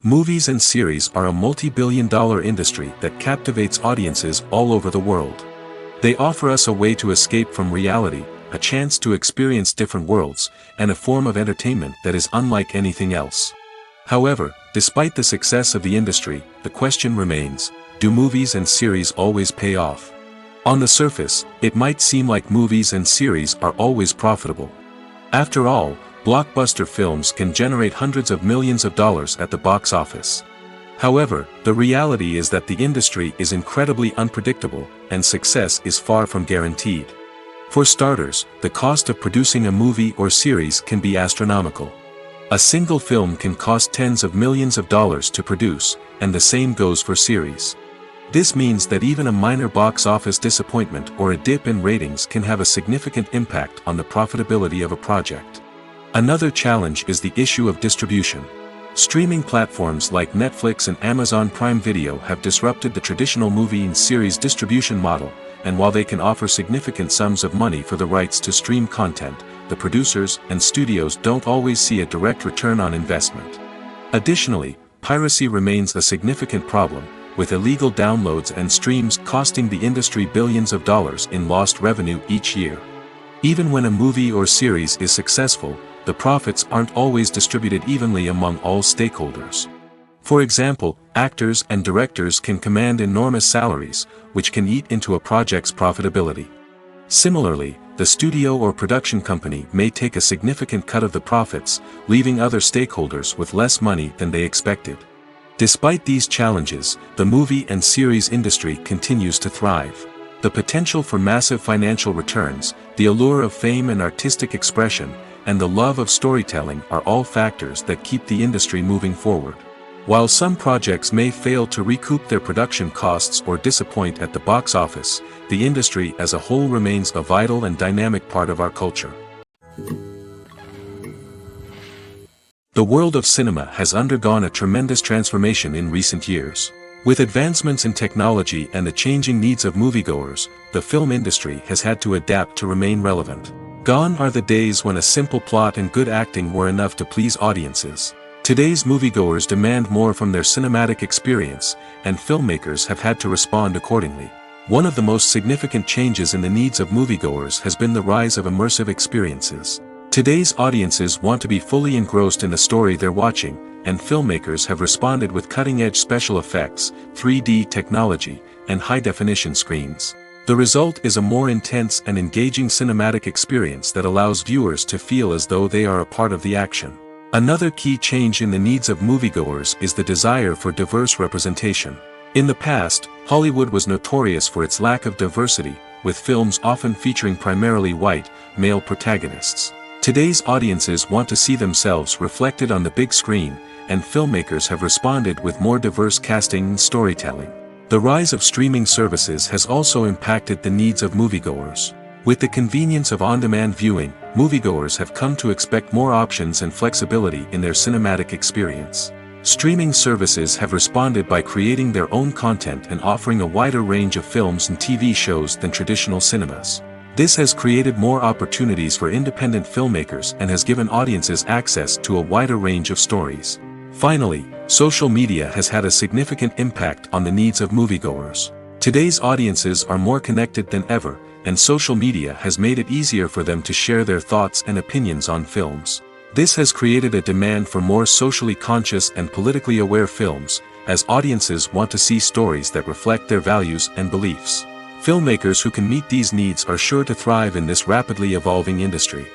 Movies and series are a multi-billion-dollar industry that captivates audiences all over the world. They offer us a way to escape from reality, a chance to experience different worlds, and a form of entertainment that is unlike anything else. However, despite the success of the industry, the question remains, do movies and series always pay off? On the surface, it might seem like movies and series are always profitable. After all, blockbuster films can generate hundreds of millions of dollars at the box office. However, the reality is that the industry is incredibly unpredictable, and success is far from guaranteed. For starters, the cost of producing a movie or series can be astronomical. A single film can cost tens of millions of dollars to produce, and the same goes for series. This means that even a minor box office disappointment or a dip in ratings can have a significant impact on the profitability of a project. Another challenge is the issue of distribution. Streaming platforms like Netflix and Amazon Prime Video have disrupted the traditional movie and series distribution model, and while they can offer significant sums of money for the rights to stream content, the producers and studios don't always see a direct return on investment. Additionally, piracy remains a significant problem, with illegal downloads and streams costing the industry billions of dollars in lost revenue each year. Even when a movie or series is successful, the profits aren't always distributed evenly among all stakeholders. For example, actors and directors can command enormous salaries, which can eat into a project's profitability. Similarly, the studio or production company may take a significant cut of the profits, leaving other stakeholders with less money than they expected. Despite these challenges, the movie and series industry continues to thrive. The potential for massive financial returns, the allure of fame and artistic expression, and the love of storytelling are all factors that keep the industry moving forward. While some projects may fail to recoup their production costs or disappoint at the box office, the industry as a whole remains a vital and dynamic part of our culture. The world of cinema has undergone a tremendous transformation in recent years. With advancements in technology and the changing needs of moviegoers, the film industry has had to adapt to remain relevant. Gone are the days when a simple plot and good acting were enough to please audiences. Today's moviegoers demand more from their cinematic experience, and filmmakers have had to respond accordingly. One of the most significant changes in the needs of moviegoers has been the rise of immersive experiences. Today's audiences want to be fully engrossed in the story they're watching, and filmmakers have responded with cutting-edge special effects, 3D technology, and high-definition screens. The result is a more intense and engaging cinematic experience that allows viewers to feel as though they are a part of the action. Another key change in the needs of moviegoers is the desire for diverse representation. In the past, Hollywood was notorious for its lack of diversity, with films often featuring primarily white, male protagonists. Today's audiences want to see themselves reflected on the big screen, and filmmakers have responded with more diverse casting and storytelling. The rise of streaming services has also impacted the needs of moviegoers. With the convenience of on-demand viewing, moviegoers have come to expect more options and flexibility in their cinematic experience. Streaming services have responded by creating their own content and offering a wider range of films and TV shows than traditional cinemas. This has created more opportunities for independent filmmakers and has given audiences access to a wider range of stories. Finally, social media has had a significant impact on the needs of moviegoers. Today's audiences are more connected than ever, and social media has made it easier for them to share their thoughts and opinions on films. This has created a demand for more socially conscious and politically aware films, as audiences want to see stories that reflect their values and beliefs. Filmmakers who can meet these needs are sure to thrive in this rapidly evolving industry.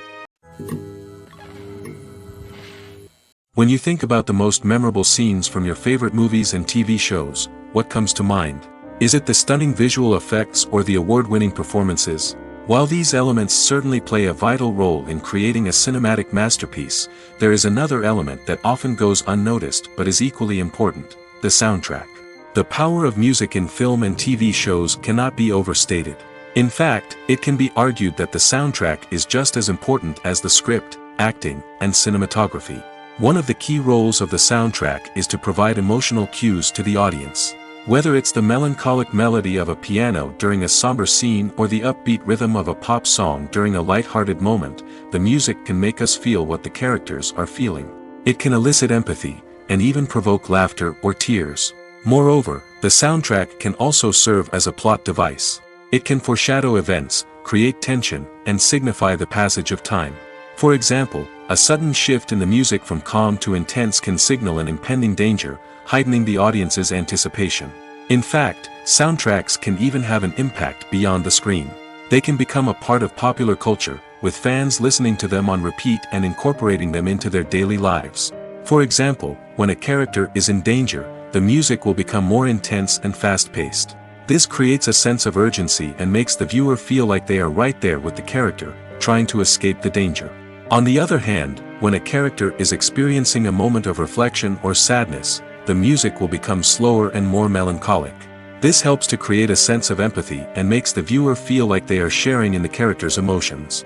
When you think about the most memorable scenes from your favorite movies and TV shows, what comes to mind? Is it the stunning visual effects or the award-winning performances? While these elements certainly play a vital role in creating a cinematic masterpiece, there is another element that often goes unnoticed but is equally important: the soundtrack. The power of music in film and TV shows cannot be overstated. In fact, it can be argued that the soundtrack is just as important as the script, acting, and cinematography. One of the key roles of the soundtrack is to provide emotional cues to the audience. Whether it's the melancholic melody of a piano during a somber scene or the upbeat rhythm of a pop song during a light-hearted moment, the music can make us feel what the characters are feeling. It can elicit empathy, and even provoke laughter or tears. Moreover, the soundtrack can also serve as a plot device. It can foreshadow events, create tension, and signify the passage of time. For example, a sudden shift in the music from calm to intense can signal an impending danger, heightening the audience's anticipation. In fact, soundtracks can even have an impact beyond the screen. They can become a part of popular culture, with fans listening to them on repeat and incorporating them into their daily lives. For example, when a character is in danger, the music will become more intense and fast-paced. This creates a sense of urgency and makes the viewer feel like they are right there with the character, trying to escape the danger. On the other hand, when a character is experiencing a moment of reflection or sadness, the music will become slower and more melancholic. This helps to create a sense of empathy and makes the viewer feel like they are sharing in the character's emotions.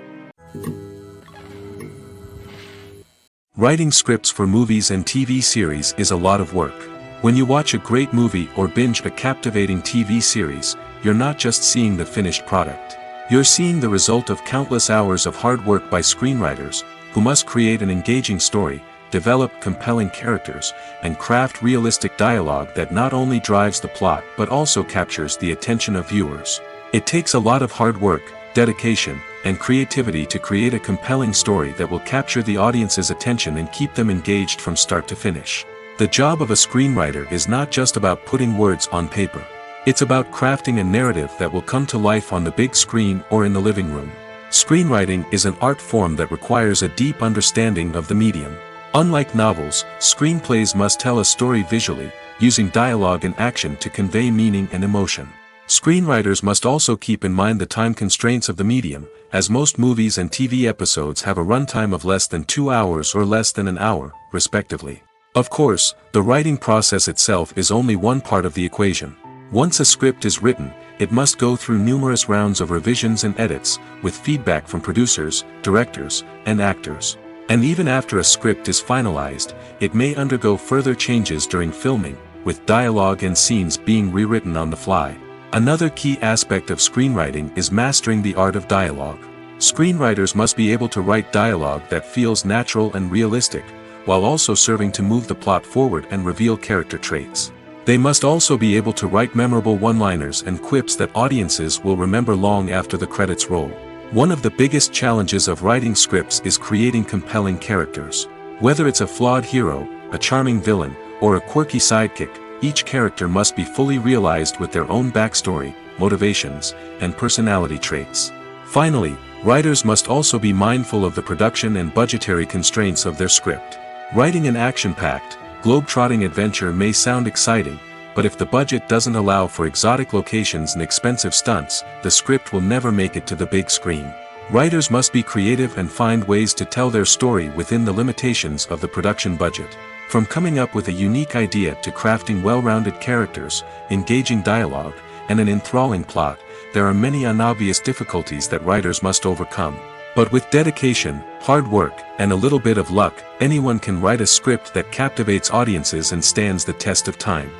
Writing scripts for movies and TV series is a lot of work. When you watch a great movie or binge a captivating TV series, you're not just seeing the finished product. You're seeing the result of countless hours of hard work by screenwriters, who must create an engaging story, develop compelling characters, and craft realistic dialogue that not only drives the plot but also captures the attention of viewers. It takes a lot of hard work, dedication, and creativity to create a compelling story that will capture the audience's attention and keep them engaged from start to finish. The job of a screenwriter is not just about putting words on paper. It's about crafting a narrative that will come to life on the big screen or in the living room. Screenwriting is an art form that requires a deep understanding of the medium. Unlike novels, screenplays must tell a story visually, using dialogue and action to convey meaning and emotion. Screenwriters must also keep in mind the time constraints of the medium, as most movies and TV episodes have a runtime of less than 2 hours or less than an hour, respectively. Of course, the writing process itself is only one part of the equation. Once a script is written, it must go through numerous rounds of revisions and edits, with feedback from producers, directors, and actors. And even after a script is finalized, it may undergo further changes during filming, with dialogue and scenes being rewritten on the fly. Another key aspect of screenwriting is mastering the art of dialogue. Screenwriters must be able to write dialogue that feels natural and realistic, while also serving to move the plot forward and reveal character traits. They must also be able to write memorable one-liners and quips that audiences will remember long after the credits roll. One of the biggest challenges of writing scripts is creating compelling characters. Whether it's a flawed hero, a charming villain, or a quirky sidekick, each character must be fully realized with their own backstory, motivations, and personality traits. Finally, writers must also be mindful of the production and budgetary constraints of their script. Writing an action-packed, globe-trotting adventure may sound exciting, but if the budget doesn't allow for exotic locations and expensive stunts, the script will never make it to the big screen. Writers must be creative and find ways to tell their story within the limitations of the production budget. From coming up with a unique idea to crafting well-rounded characters, engaging dialogue, and an enthralling plot, there are many unobvious difficulties that writers must overcome. But with dedication, hard work, and a little bit of luck, anyone can write a script that captivates audiences and stands the test of time.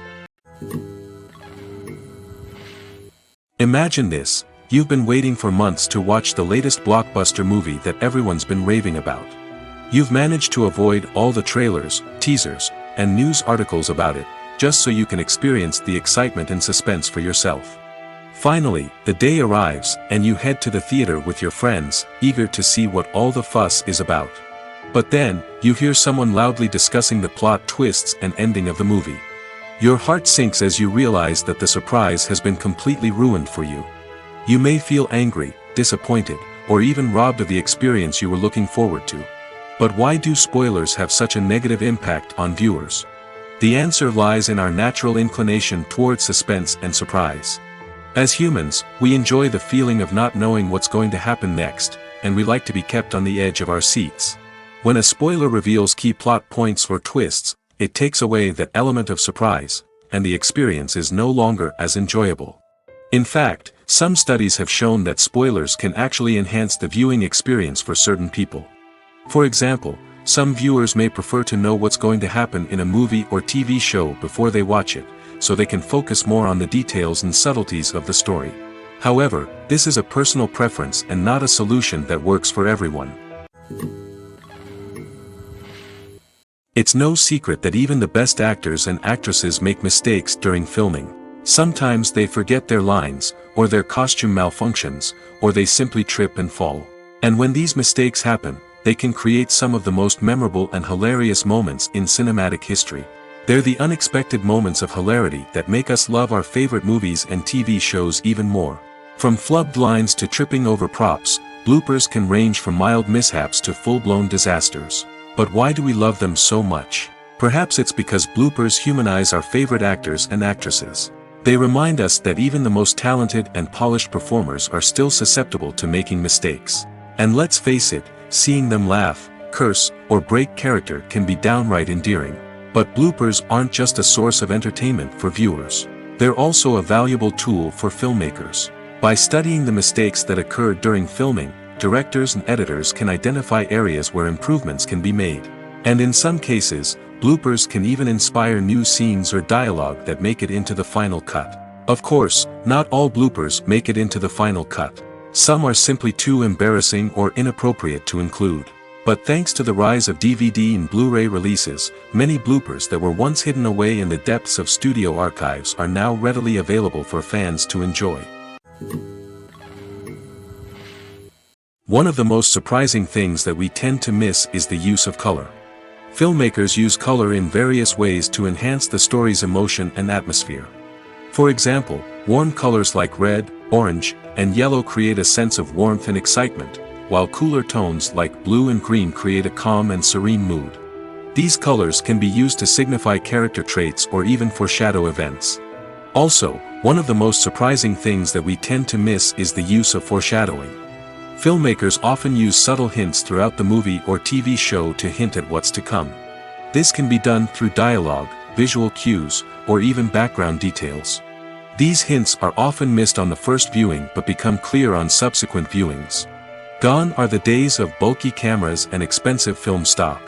Imagine this: you've been waiting for months to watch the latest blockbuster movie that everyone's been raving about. You've managed to avoid all the trailers, teasers, and news articles about it, just so you can experience the excitement and suspense for yourself. Finally, the day arrives, and you head to the theater with your friends, eager to see what all the fuss is about. But then, you hear someone loudly discussing the plot twists and ending of the movie. Your heart sinks as you realize that the surprise has been completely ruined for you. You may feel angry, disappointed, or even robbed of the experience you were looking forward to. But why do spoilers have such a negative impact on viewers? The answer lies in our natural inclination towards suspense and surprise. As humans, we enjoy the feeling of not knowing what's going to happen next, and we like to be kept on the edge of our seats. When a spoiler reveals key plot points or twists, it takes away that element of surprise, and the experience is no longer as enjoyable. In fact, some studies have shown that spoilers can actually enhance the viewing experience for certain people. For example, some viewers may prefer to know what's going to happen in a movie or TV show before they watch it, so they can focus more on the details and subtleties of the story. However, this is a personal preference and not a solution that works for everyone. It's no secret that even the best actors and actresses make mistakes during filming. Sometimes they forget their lines, or their costume malfunctions, or they simply trip and fall. And when these mistakes happen, they can create some of the most memorable and hilarious moments in cinematic history. They're the unexpected moments of hilarity that make us love our favorite movies and TV shows even more. From flubbed lines to tripping over props, bloopers can range from mild mishaps to full-blown disasters. But why do we love them so much? Perhaps it's because bloopers humanize our favorite actors and actresses. They remind us that even the most talented and polished performers are still susceptible to making mistakes. And let's face it, seeing them laugh, curse, or break character can be downright endearing. But bloopers aren't just a source of entertainment for viewers. They're also a valuable tool for filmmakers. By studying the mistakes that occurred during filming, directors and editors can identify areas where improvements can be made. And in some cases, bloopers can even inspire new scenes or dialogue that make it into the final cut. Of course, not all bloopers make it into the final cut. Some are simply too embarrassing or inappropriate to include. But thanks to the rise of DVD and Blu-ray releases, many bloopers that were once hidden away in the depths of studio archives are now readily available for fans to enjoy. One of the most surprising things that we tend to miss is the use of color. Filmmakers use color in various ways to enhance the story's emotion and atmosphere. For example, warm colors like red, orange, and yellow create a sense of warmth and excitement, while cooler tones like blue and green create a calm and serene mood. These colors can be used to signify character traits or even foreshadow events. Also, one of the most surprising things that we tend to miss is the use of foreshadowing. Filmmakers often use subtle hints throughout the movie or TV show to hint at what's to come. This can be done through dialogue, visual cues, or even background details. These hints are often missed on the first viewing but become clear on subsequent viewings. Gone are the days of bulky cameras and expensive film stock.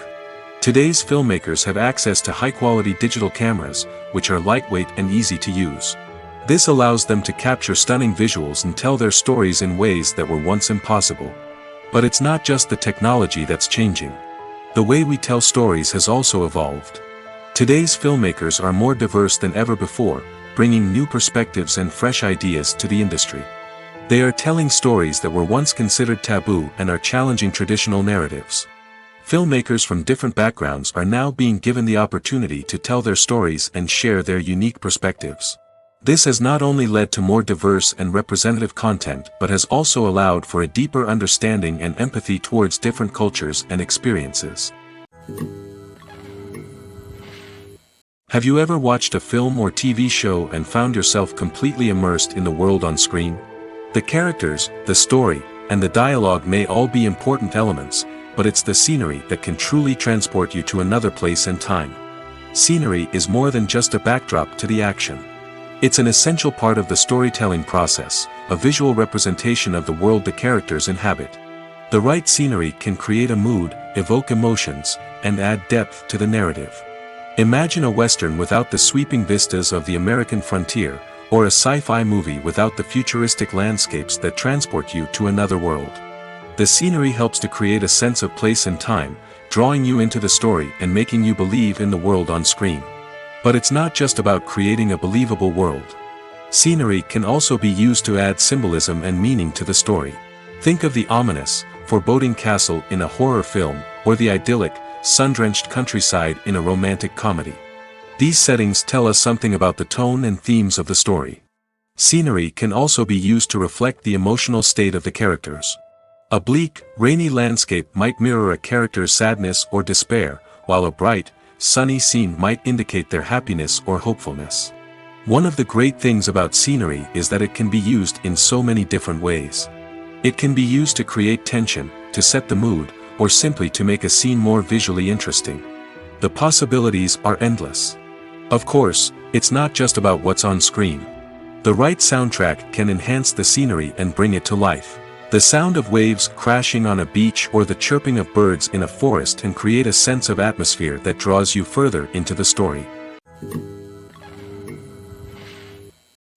Today's filmmakers have access to high-quality digital cameras, which are lightweight and easy to use. This allows them to capture stunning visuals and tell their stories in ways that were once impossible. But it's not just the technology that's changing. The way we tell stories has also evolved. Today's filmmakers are more diverse than ever before, bringing new perspectives and fresh ideas to the industry. They are telling stories that were once considered taboo and are challenging traditional narratives. Filmmakers from different backgrounds are now being given the opportunity to tell their stories and share their unique perspectives. This has not only led to more diverse and representative content but has also allowed for a deeper understanding and empathy towards different cultures and experiences. Have you ever watched a film or TV show and found yourself completely immersed in the world on screen? The characters, the story, and the dialogue may all be important elements, but it's the scenery that can truly transport you to another place and time. Scenery is more than just a backdrop to the action. It's an essential part of the storytelling process, a visual representation of the world the characters inhabit. The right scenery can create a mood, evoke emotions, and add depth to the narrative. Imagine a Western without the sweeping vistas of the American frontier, or a sci-fi movie without the futuristic landscapes that transport you to another world. The scenery helps to create a sense of place and time, drawing you into the story and making you believe in the world on screen. But it's not just about creating a believable world. Scenery can also be used to add symbolism and meaning to the story. Think of the ominous, foreboding castle in a horror film, or the idyllic, sun-drenched countryside in a romantic comedy. These settings tell us something about the tone and themes of the story. Scenery can also be used to reflect the emotional state of the characters. A bleak, rainy landscape might mirror a character's sadness or despair, while a bright, sunny scene might indicate their happiness or hopefulness. One of the great things about scenery is that it can be used in so many different ways. It can be used to create tension, to set the mood, or simply to make a scene more visually interesting. The possibilities are endless. Of course, it's not just about what's on screen. The right soundtrack can enhance the scenery and bring it to life. The sound of waves crashing on a beach or the chirping of birds in a forest can create a sense of atmosphere that draws you further into the story.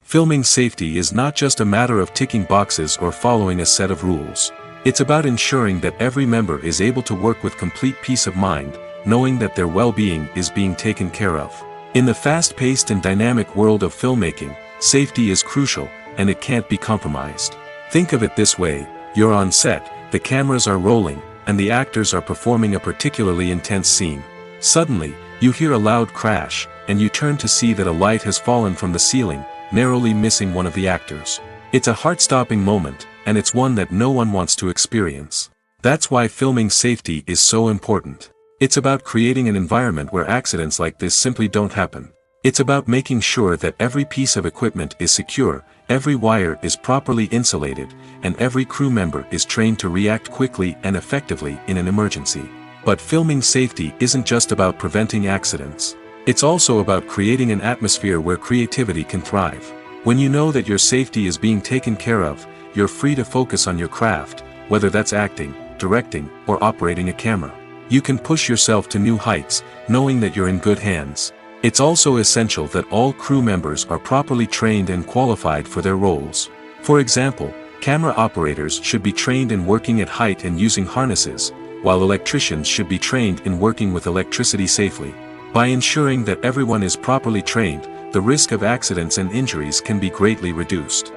Filming safety is not just a matter of ticking boxes or following a set of rules. It's about ensuring that every member is able to work with complete peace of mind, knowing that their well-being is being taken care of. In the fast-paced and dynamic world of filmmaking, safety is crucial, and it can't be compromised. Think of it this way: you're on set, the cameras are rolling, and the actors are performing a particularly intense scene. Suddenly, you hear a loud crash, and you turn to see that a light has fallen from the ceiling, narrowly missing one of the actors. It's a heart-stopping moment, and it's one that no one wants to experience. That's why filming safety is so important. It's about creating an environment where accidents like this simply don't happen. It's about making sure that every piece of equipment is secure, every wire is properly insulated, and every crew member is trained to react quickly and effectively in an emergency. But filming safety isn't just about preventing accidents. It's also about creating an atmosphere where creativity can thrive. When you know that your safety is being taken care of, you're free to focus on your craft, whether that's acting, directing, or operating a camera. You can push yourself to new heights, knowing that you're in good hands. It's also essential that all crew members are properly trained and qualified for their roles. For example, camera operators should be trained in working at height and using harnesses, while electricians should be trained in working with electricity safely. By ensuring that everyone is properly trained, the risk of accidents and injuries can be greatly reduced.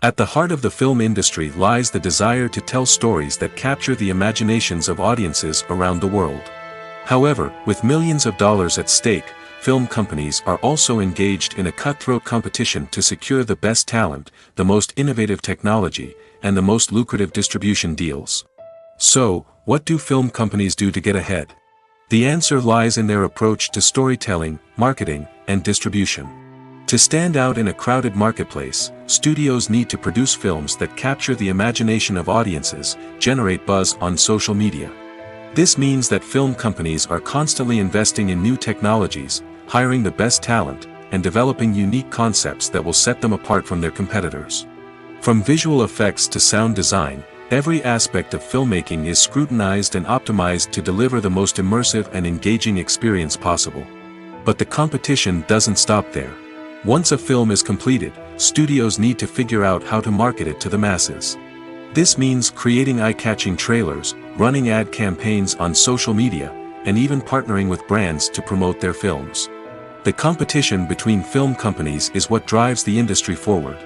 At the heart of the film industry lies the desire to tell stories that capture the imaginations of audiences around the world. However, with millions of dollars at stake, film companies are also engaged in a cutthroat competition to secure the best talent, the most innovative technology, and the most lucrative distribution deals. So, what do film companies do to get ahead? The answer lies in their approach to storytelling, marketing, and distribution. To stand out in a crowded marketplace, studios need to produce films that capture the imagination of audiences, generate buzz on social media. This means that film companies are constantly investing in new technologies, hiring the best talent, and developing unique concepts that will set them apart from their competitors. From visual effects to sound design, every aspect of filmmaking is scrutinized and optimized to deliver the most immersive and engaging experience possible. But the competition doesn't stop there. Once a film is completed, studios need to figure out how to market it to the masses. This means creating eye-catching trailers, running ad campaigns on social media, and even partnering with brands to promote their films. The competition between film companies is what drives the industry forward.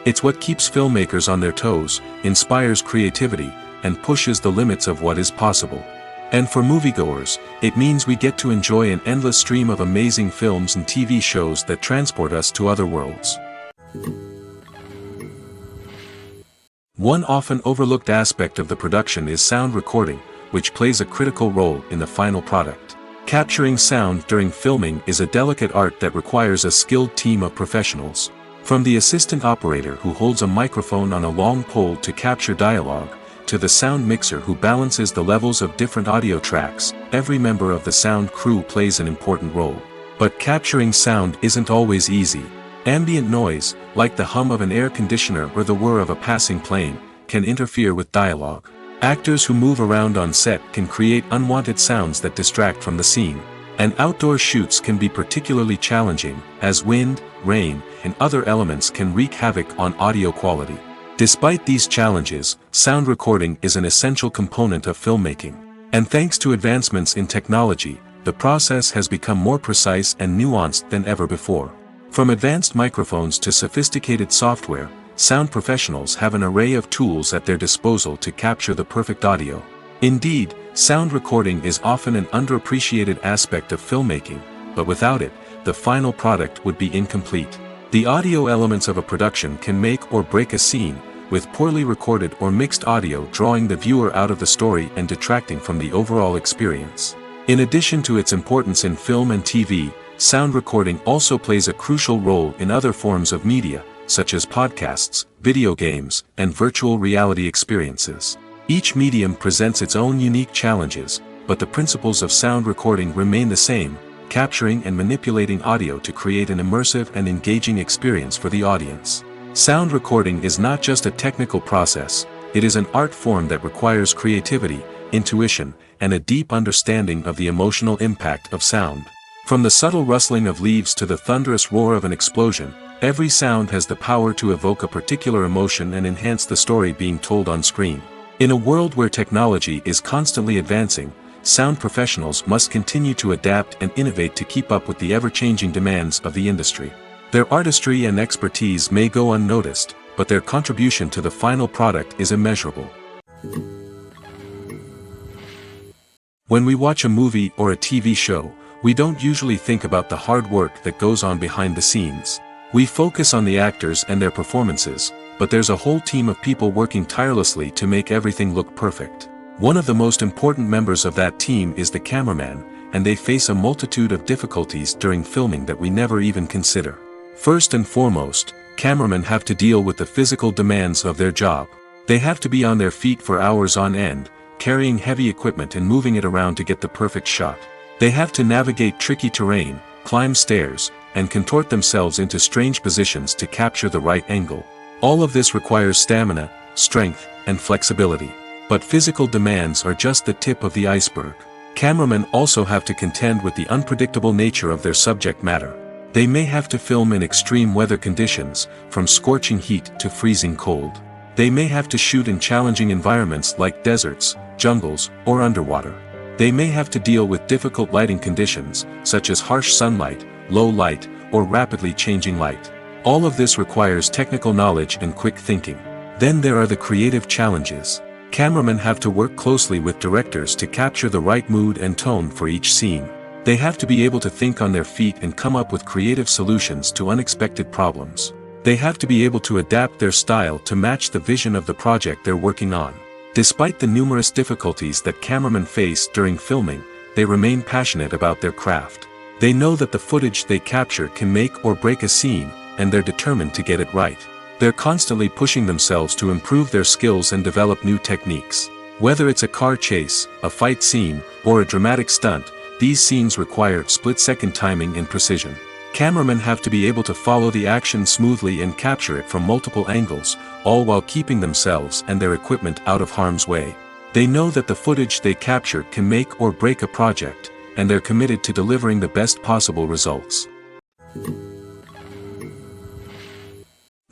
It's what keeps filmmakers on their toes, inspires creativity, and pushes the limits of what is possible. And for moviegoers, it means we get to enjoy an endless stream of amazing films and TV shows that transport us to other worlds. One often overlooked aspect of the production is sound recording, which plays a critical role in the final product. Capturing sound during filming is a delicate art that requires a skilled team of professionals. From the assistant operator who holds a microphone on a long pole to capture dialogue, to the sound mixer who balances the levels of different audio tracks, every member of the sound crew plays an important role. But capturing sound isn't always easy. Ambient noise, like the hum of an air conditioner or the whir of a passing plane, can interfere with dialogue. Actors who move around on set can create unwanted sounds that distract from the scene. And outdoor shoots can be particularly challenging, as wind, rain, and other elements can wreak havoc on audio quality. Despite these challenges, sound recording is an essential component of filmmaking. And thanks to advancements in technology, the process has become more precise and nuanced than ever before. From advanced microphones to sophisticated software, sound professionals have an array of tools at their disposal to capture the perfect audio. Indeed, sound recording is often an underappreciated aspect of filmmaking, but without it, the final product would be incomplete. The audio elements of a production can make or break a scene, with poorly recorded or mixed audio drawing the viewer out of the story and detracting from the overall experience. In addition to its importance in film and TV, sound recording also plays a crucial role in other forms of media, such as podcasts, video games, and virtual reality experiences. Each medium presents its own unique challenges, but the principles of sound recording remain the same, capturing and manipulating audio to create an immersive and engaging experience for the audience. Sound recording is not just a technical process, it is an art form that requires creativity, intuition, and a deep understanding of the emotional impact of sound. From the subtle rustling of leaves to the thunderous roar of an explosion, every sound has the power to evoke a particular emotion and enhance the story being told on screen. In a world where technology is constantly advancing, sound professionals must continue to adapt and innovate to keep up with the ever-changing demands of the industry. Their artistry and expertise may go unnoticed, but their contribution to the final product is immeasurable. When we watch a movie or a TV show, we don't usually think about the hard work that goes on behind the scenes. We focus on the actors and their performances, but there's a whole team of people working tirelessly to make everything look perfect. One of the most important members of that team is the cameraman, and they face a multitude of difficulties during filming that we never even consider. First and foremost, cameramen have to deal with the physical demands of their job. They have to be on their feet for hours on end, carrying heavy equipment and moving it around to get the perfect shot. They have to navigate tricky terrain, climb stairs, and contort themselves into strange positions to capture the right angle. All of this requires stamina, strength, and flexibility. But physical demands are just the tip of the iceberg. Cameramen also have to contend with the unpredictable nature of their subject matter. They may have to film in extreme weather conditions, from scorching heat to freezing cold. They may have to shoot in challenging environments like deserts, jungles, or underwater. They may have to deal with difficult lighting conditions, such as harsh sunlight, low light, or rapidly changing light. All of this requires technical knowledge and quick thinking. Then there are the creative challenges. Cameramen have to work closely with directors to capture the right mood and tone for each scene. They have to be able to think on their feet and come up with creative solutions to unexpected problems. They have to be able to adapt their style to match the vision of the project they're working on. Despite the numerous difficulties that cameramen face during filming, they remain passionate about their craft. They know that the footage they capture can make or break a scene, and they're determined to get it right. They're constantly pushing themselves to improve their skills and develop new techniques. Whether it's a car chase, a fight scene, or a dramatic stunt, these scenes require split-second timing and precision. Cameramen have to be able to follow the action smoothly and capture it from multiple angles, all while keeping themselves and their equipment out of harm's way. They know that the footage they capture can make or break a project, and they're committed to delivering the best possible results.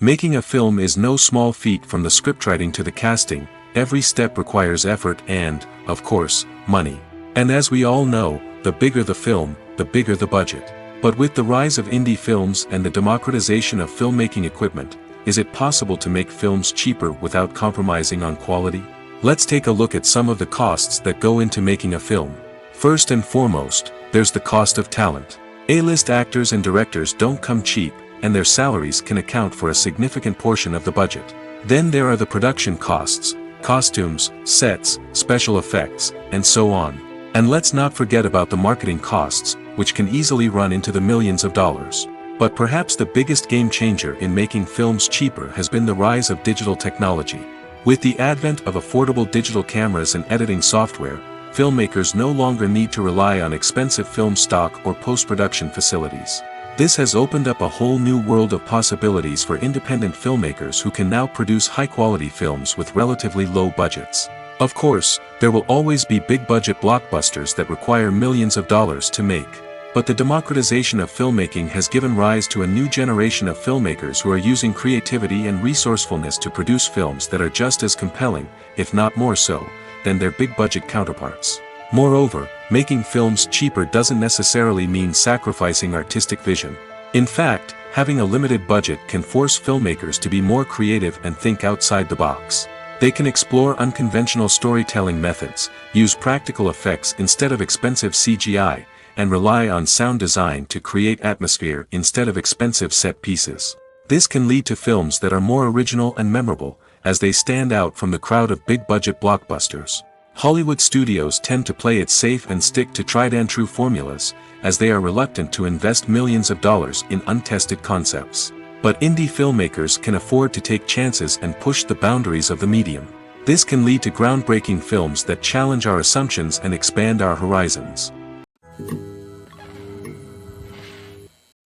Making a film is no small feat. From the scriptwriting to the casting, every step requires effort and, of course, money. And as we all know, the bigger the film, the bigger the budget. But with the rise of indie films and the democratization of filmmaking equipment, is it possible to make films cheaper without compromising on quality? Let's take a look at some of the costs that go into making a film. First and foremost, there's the cost of talent. A-list actors and directors don't come cheap, and their salaries can account for a significant portion of the budget. Then there are the production costs, costumes, sets, special effects, and so on. And let's not forget about the marketing costs, which can easily run into the millions of dollars. But perhaps the biggest game changer in making films cheaper has been the rise of digital technology. With the advent of affordable digital cameras and editing software, filmmakers no longer need to rely on expensive film stock or post-production facilities. This has opened up a whole new world of possibilities for independent filmmakers who can now produce high-quality films with relatively low budgets. Of course, there will always be big-budget blockbusters that require millions of dollars to make. But the democratization of filmmaking has given rise to a new generation of filmmakers who are using creativity and resourcefulness to produce films that are just as compelling, if not more so, than their big-budget counterparts. Moreover, making films cheaper doesn't necessarily mean sacrificing artistic vision. In fact, having a limited budget can force filmmakers to be more creative and think outside the box. They can explore unconventional storytelling methods, use practical effects instead of expensive CGI, and rely on sound design to create atmosphere instead of expensive set pieces. This can lead to films that are more original and memorable, as they stand out from the crowd of big-budget blockbusters. Hollywood studios tend to play it safe and stick to tried-and-true formulas, as they are reluctant to invest millions of dollars in untested concepts. But indie filmmakers can afford to take chances and push the boundaries of the medium. This can lead to groundbreaking films that challenge our assumptions and expand our horizons.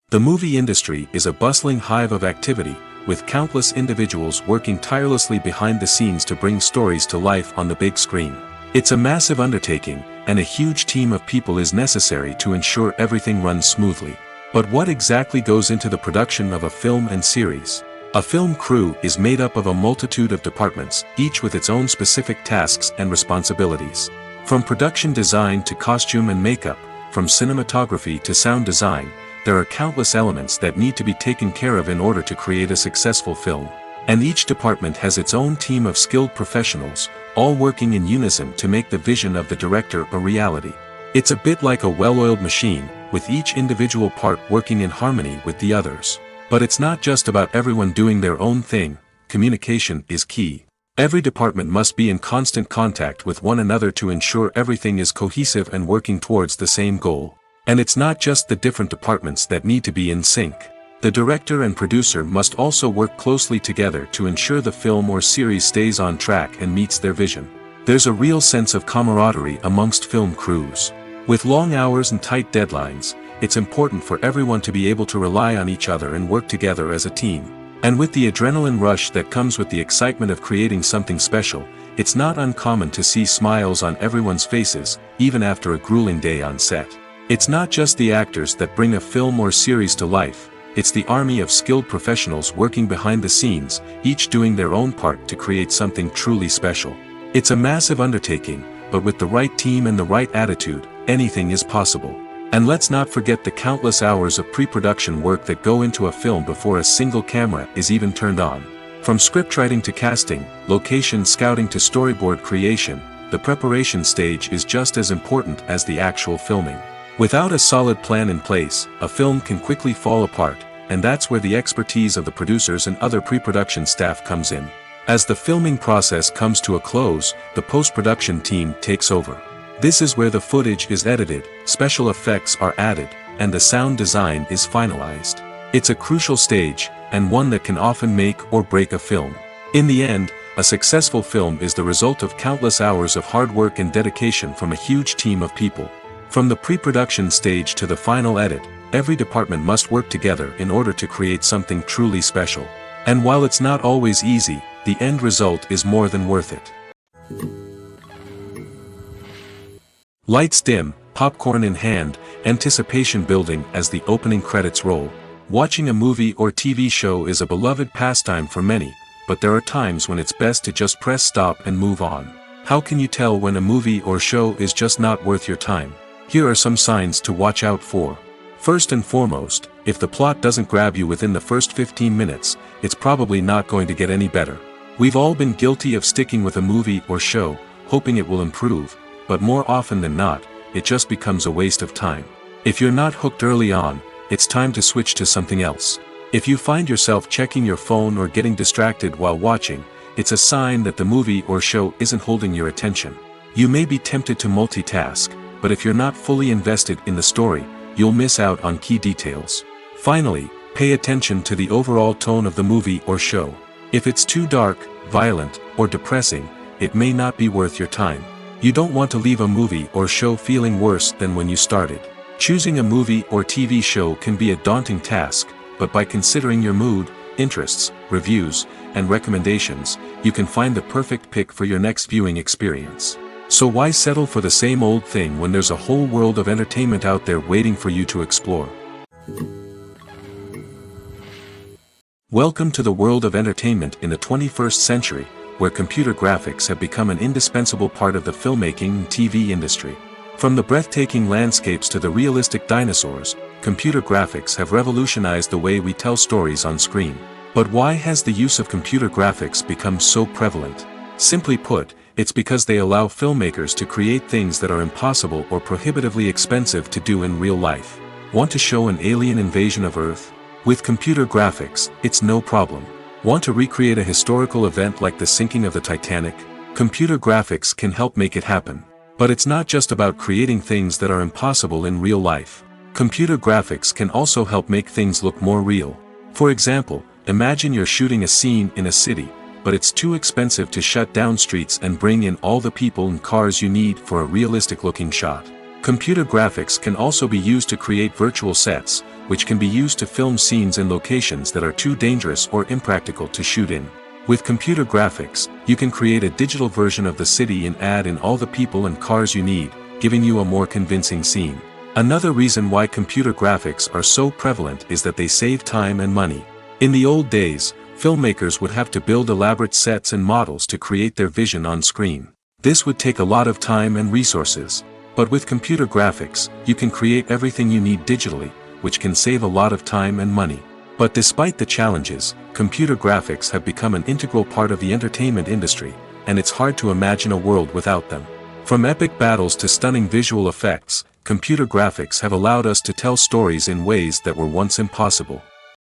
The movie industry is a bustling hive of activity, with countless individuals working tirelessly behind the scenes to bring stories to life on the big screen. It's a massive undertaking, and a huge team of people is necessary to ensure everything runs smoothly. But what exactly goes into the production of a film and series? A film crew is made up of a multitude of departments, each with its own specific tasks and responsibilities. From production design to costume and makeup, from cinematography to sound design, there are countless elements that need to be taken care of in order to create a successful film. And each department has its own team of skilled professionals, all working in unison to make the vision of the director a reality. It's a bit like a well-oiled machine, with each individual part working in harmony with the others. But it's not just about everyone doing their own thing. Communication is key. Every department must be in constant contact with one another to ensure everything is cohesive and working towards the same goal. And it's not just the different departments that need to be in sync. The director and producer must also work closely together to ensure the film or series stays on track and meets their vision. There's a real sense of camaraderie amongst film crews. With long hours and tight deadlines, it's important for everyone to be able to rely on each other and work together as a team. And with the adrenaline rush that comes with the excitement of creating something special, it's not uncommon to see smiles on everyone's faces, even after a grueling day on set. It's not just the actors that bring a film or series to life, it's the army of skilled professionals working behind the scenes, each doing their own part to create something truly special. It's a massive undertaking, but with the right team and the right attitude, anything is possible. And let's not forget the countless hours of pre-production work that go into a film before a single camera is even turned on. From scriptwriting to casting, location scouting to storyboard creation, the preparation stage is just as important as the actual filming. Without a solid plan in place, a film can quickly fall apart, and that's where the expertise of the producers and other pre-production staff comes in. As the filming process comes to a close, the post-production team takes over. This is where the footage is edited, special effects are added, and the sound design is finalized. It's a crucial stage, and one that can often make or break a film. In the end, a successful film is the result of countless hours of hard work and dedication from a huge team of people. From the pre-production stage to the final edit, every department must work together in order to create something truly special. And while it's not always easy, the end result is more than worth it. Lights dim, popcorn in hand, anticipation building as the opening credits roll. Watching a movie or TV show is a beloved pastime for many, but there are times when it's best to just press stop and move on. How can you tell when a movie or show is just not worth your time? Here are some signs to watch out for. First and foremost, if the plot doesn't grab you within the first 15 minutes, it's probably not going to get any better. We've all been guilty of sticking with a movie or show, hoping it will improve, but more often than not, it just becomes a waste of time. If you're not hooked early on, it's time to switch to something else. If you find yourself checking your phone or getting distracted while watching, it's a sign that the movie or show isn't holding your attention. You may be tempted to multitask, but if you're not fully invested in the story, you'll miss out on key details. Finally, pay attention to the overall tone of the movie or show. If it's too dark, violent, or depressing, it may not be worth your time. You don't want to leave a movie or show feeling worse than when you started. Choosing a movie or TV show can be a daunting task, but by considering your mood, interests, reviews, and recommendations, you can find the perfect pick for your next viewing experience. So why settle for the same old thing when there's a whole world of entertainment out there waiting for you to explore? Welcome to the world of entertainment in the 21st century, where computer graphics have become an indispensable part of the filmmaking and TV industry. From the breathtaking landscapes to the realistic dinosaurs, computer graphics have revolutionized the way we tell stories on screen. But why has the use of computer graphics become so prevalent? Simply put, It's because they allow filmmakers to create things that are impossible or prohibitively expensive to do in real life. Want to show an alien invasion of Earth? With computer graphics, it's no problem. Want to recreate a historical event like the sinking of the Titanic? Computer graphics can help make it happen. But it's not just about creating things that are impossible in real life. Computer graphics can also help make things look more real. For example, imagine you're shooting a scene in a city, but it's too expensive to shut down streets and bring in all the people and cars you need for a realistic-looking shot. Computer graphics can also be used to create virtual sets, which can be used to film scenes in locations that are too dangerous or impractical to shoot in. With computer graphics, you can create a digital version of the city and add in all the people and cars you need, giving you a more convincing scene. Another reason why computer graphics are so prevalent is that they save time and money. In the old days, filmmakers would have to build elaborate sets and models to create their vision on screen. This would take a lot of time and resources. But with computer graphics, you can create everything you need digitally, which can save a lot of time and money. But despite the challenges, computer graphics have become an integral part of the entertainment industry, and it's hard to imagine a world without them. From epic battles to stunning visual effects, computer graphics have allowed us to tell stories in ways that were once impossible.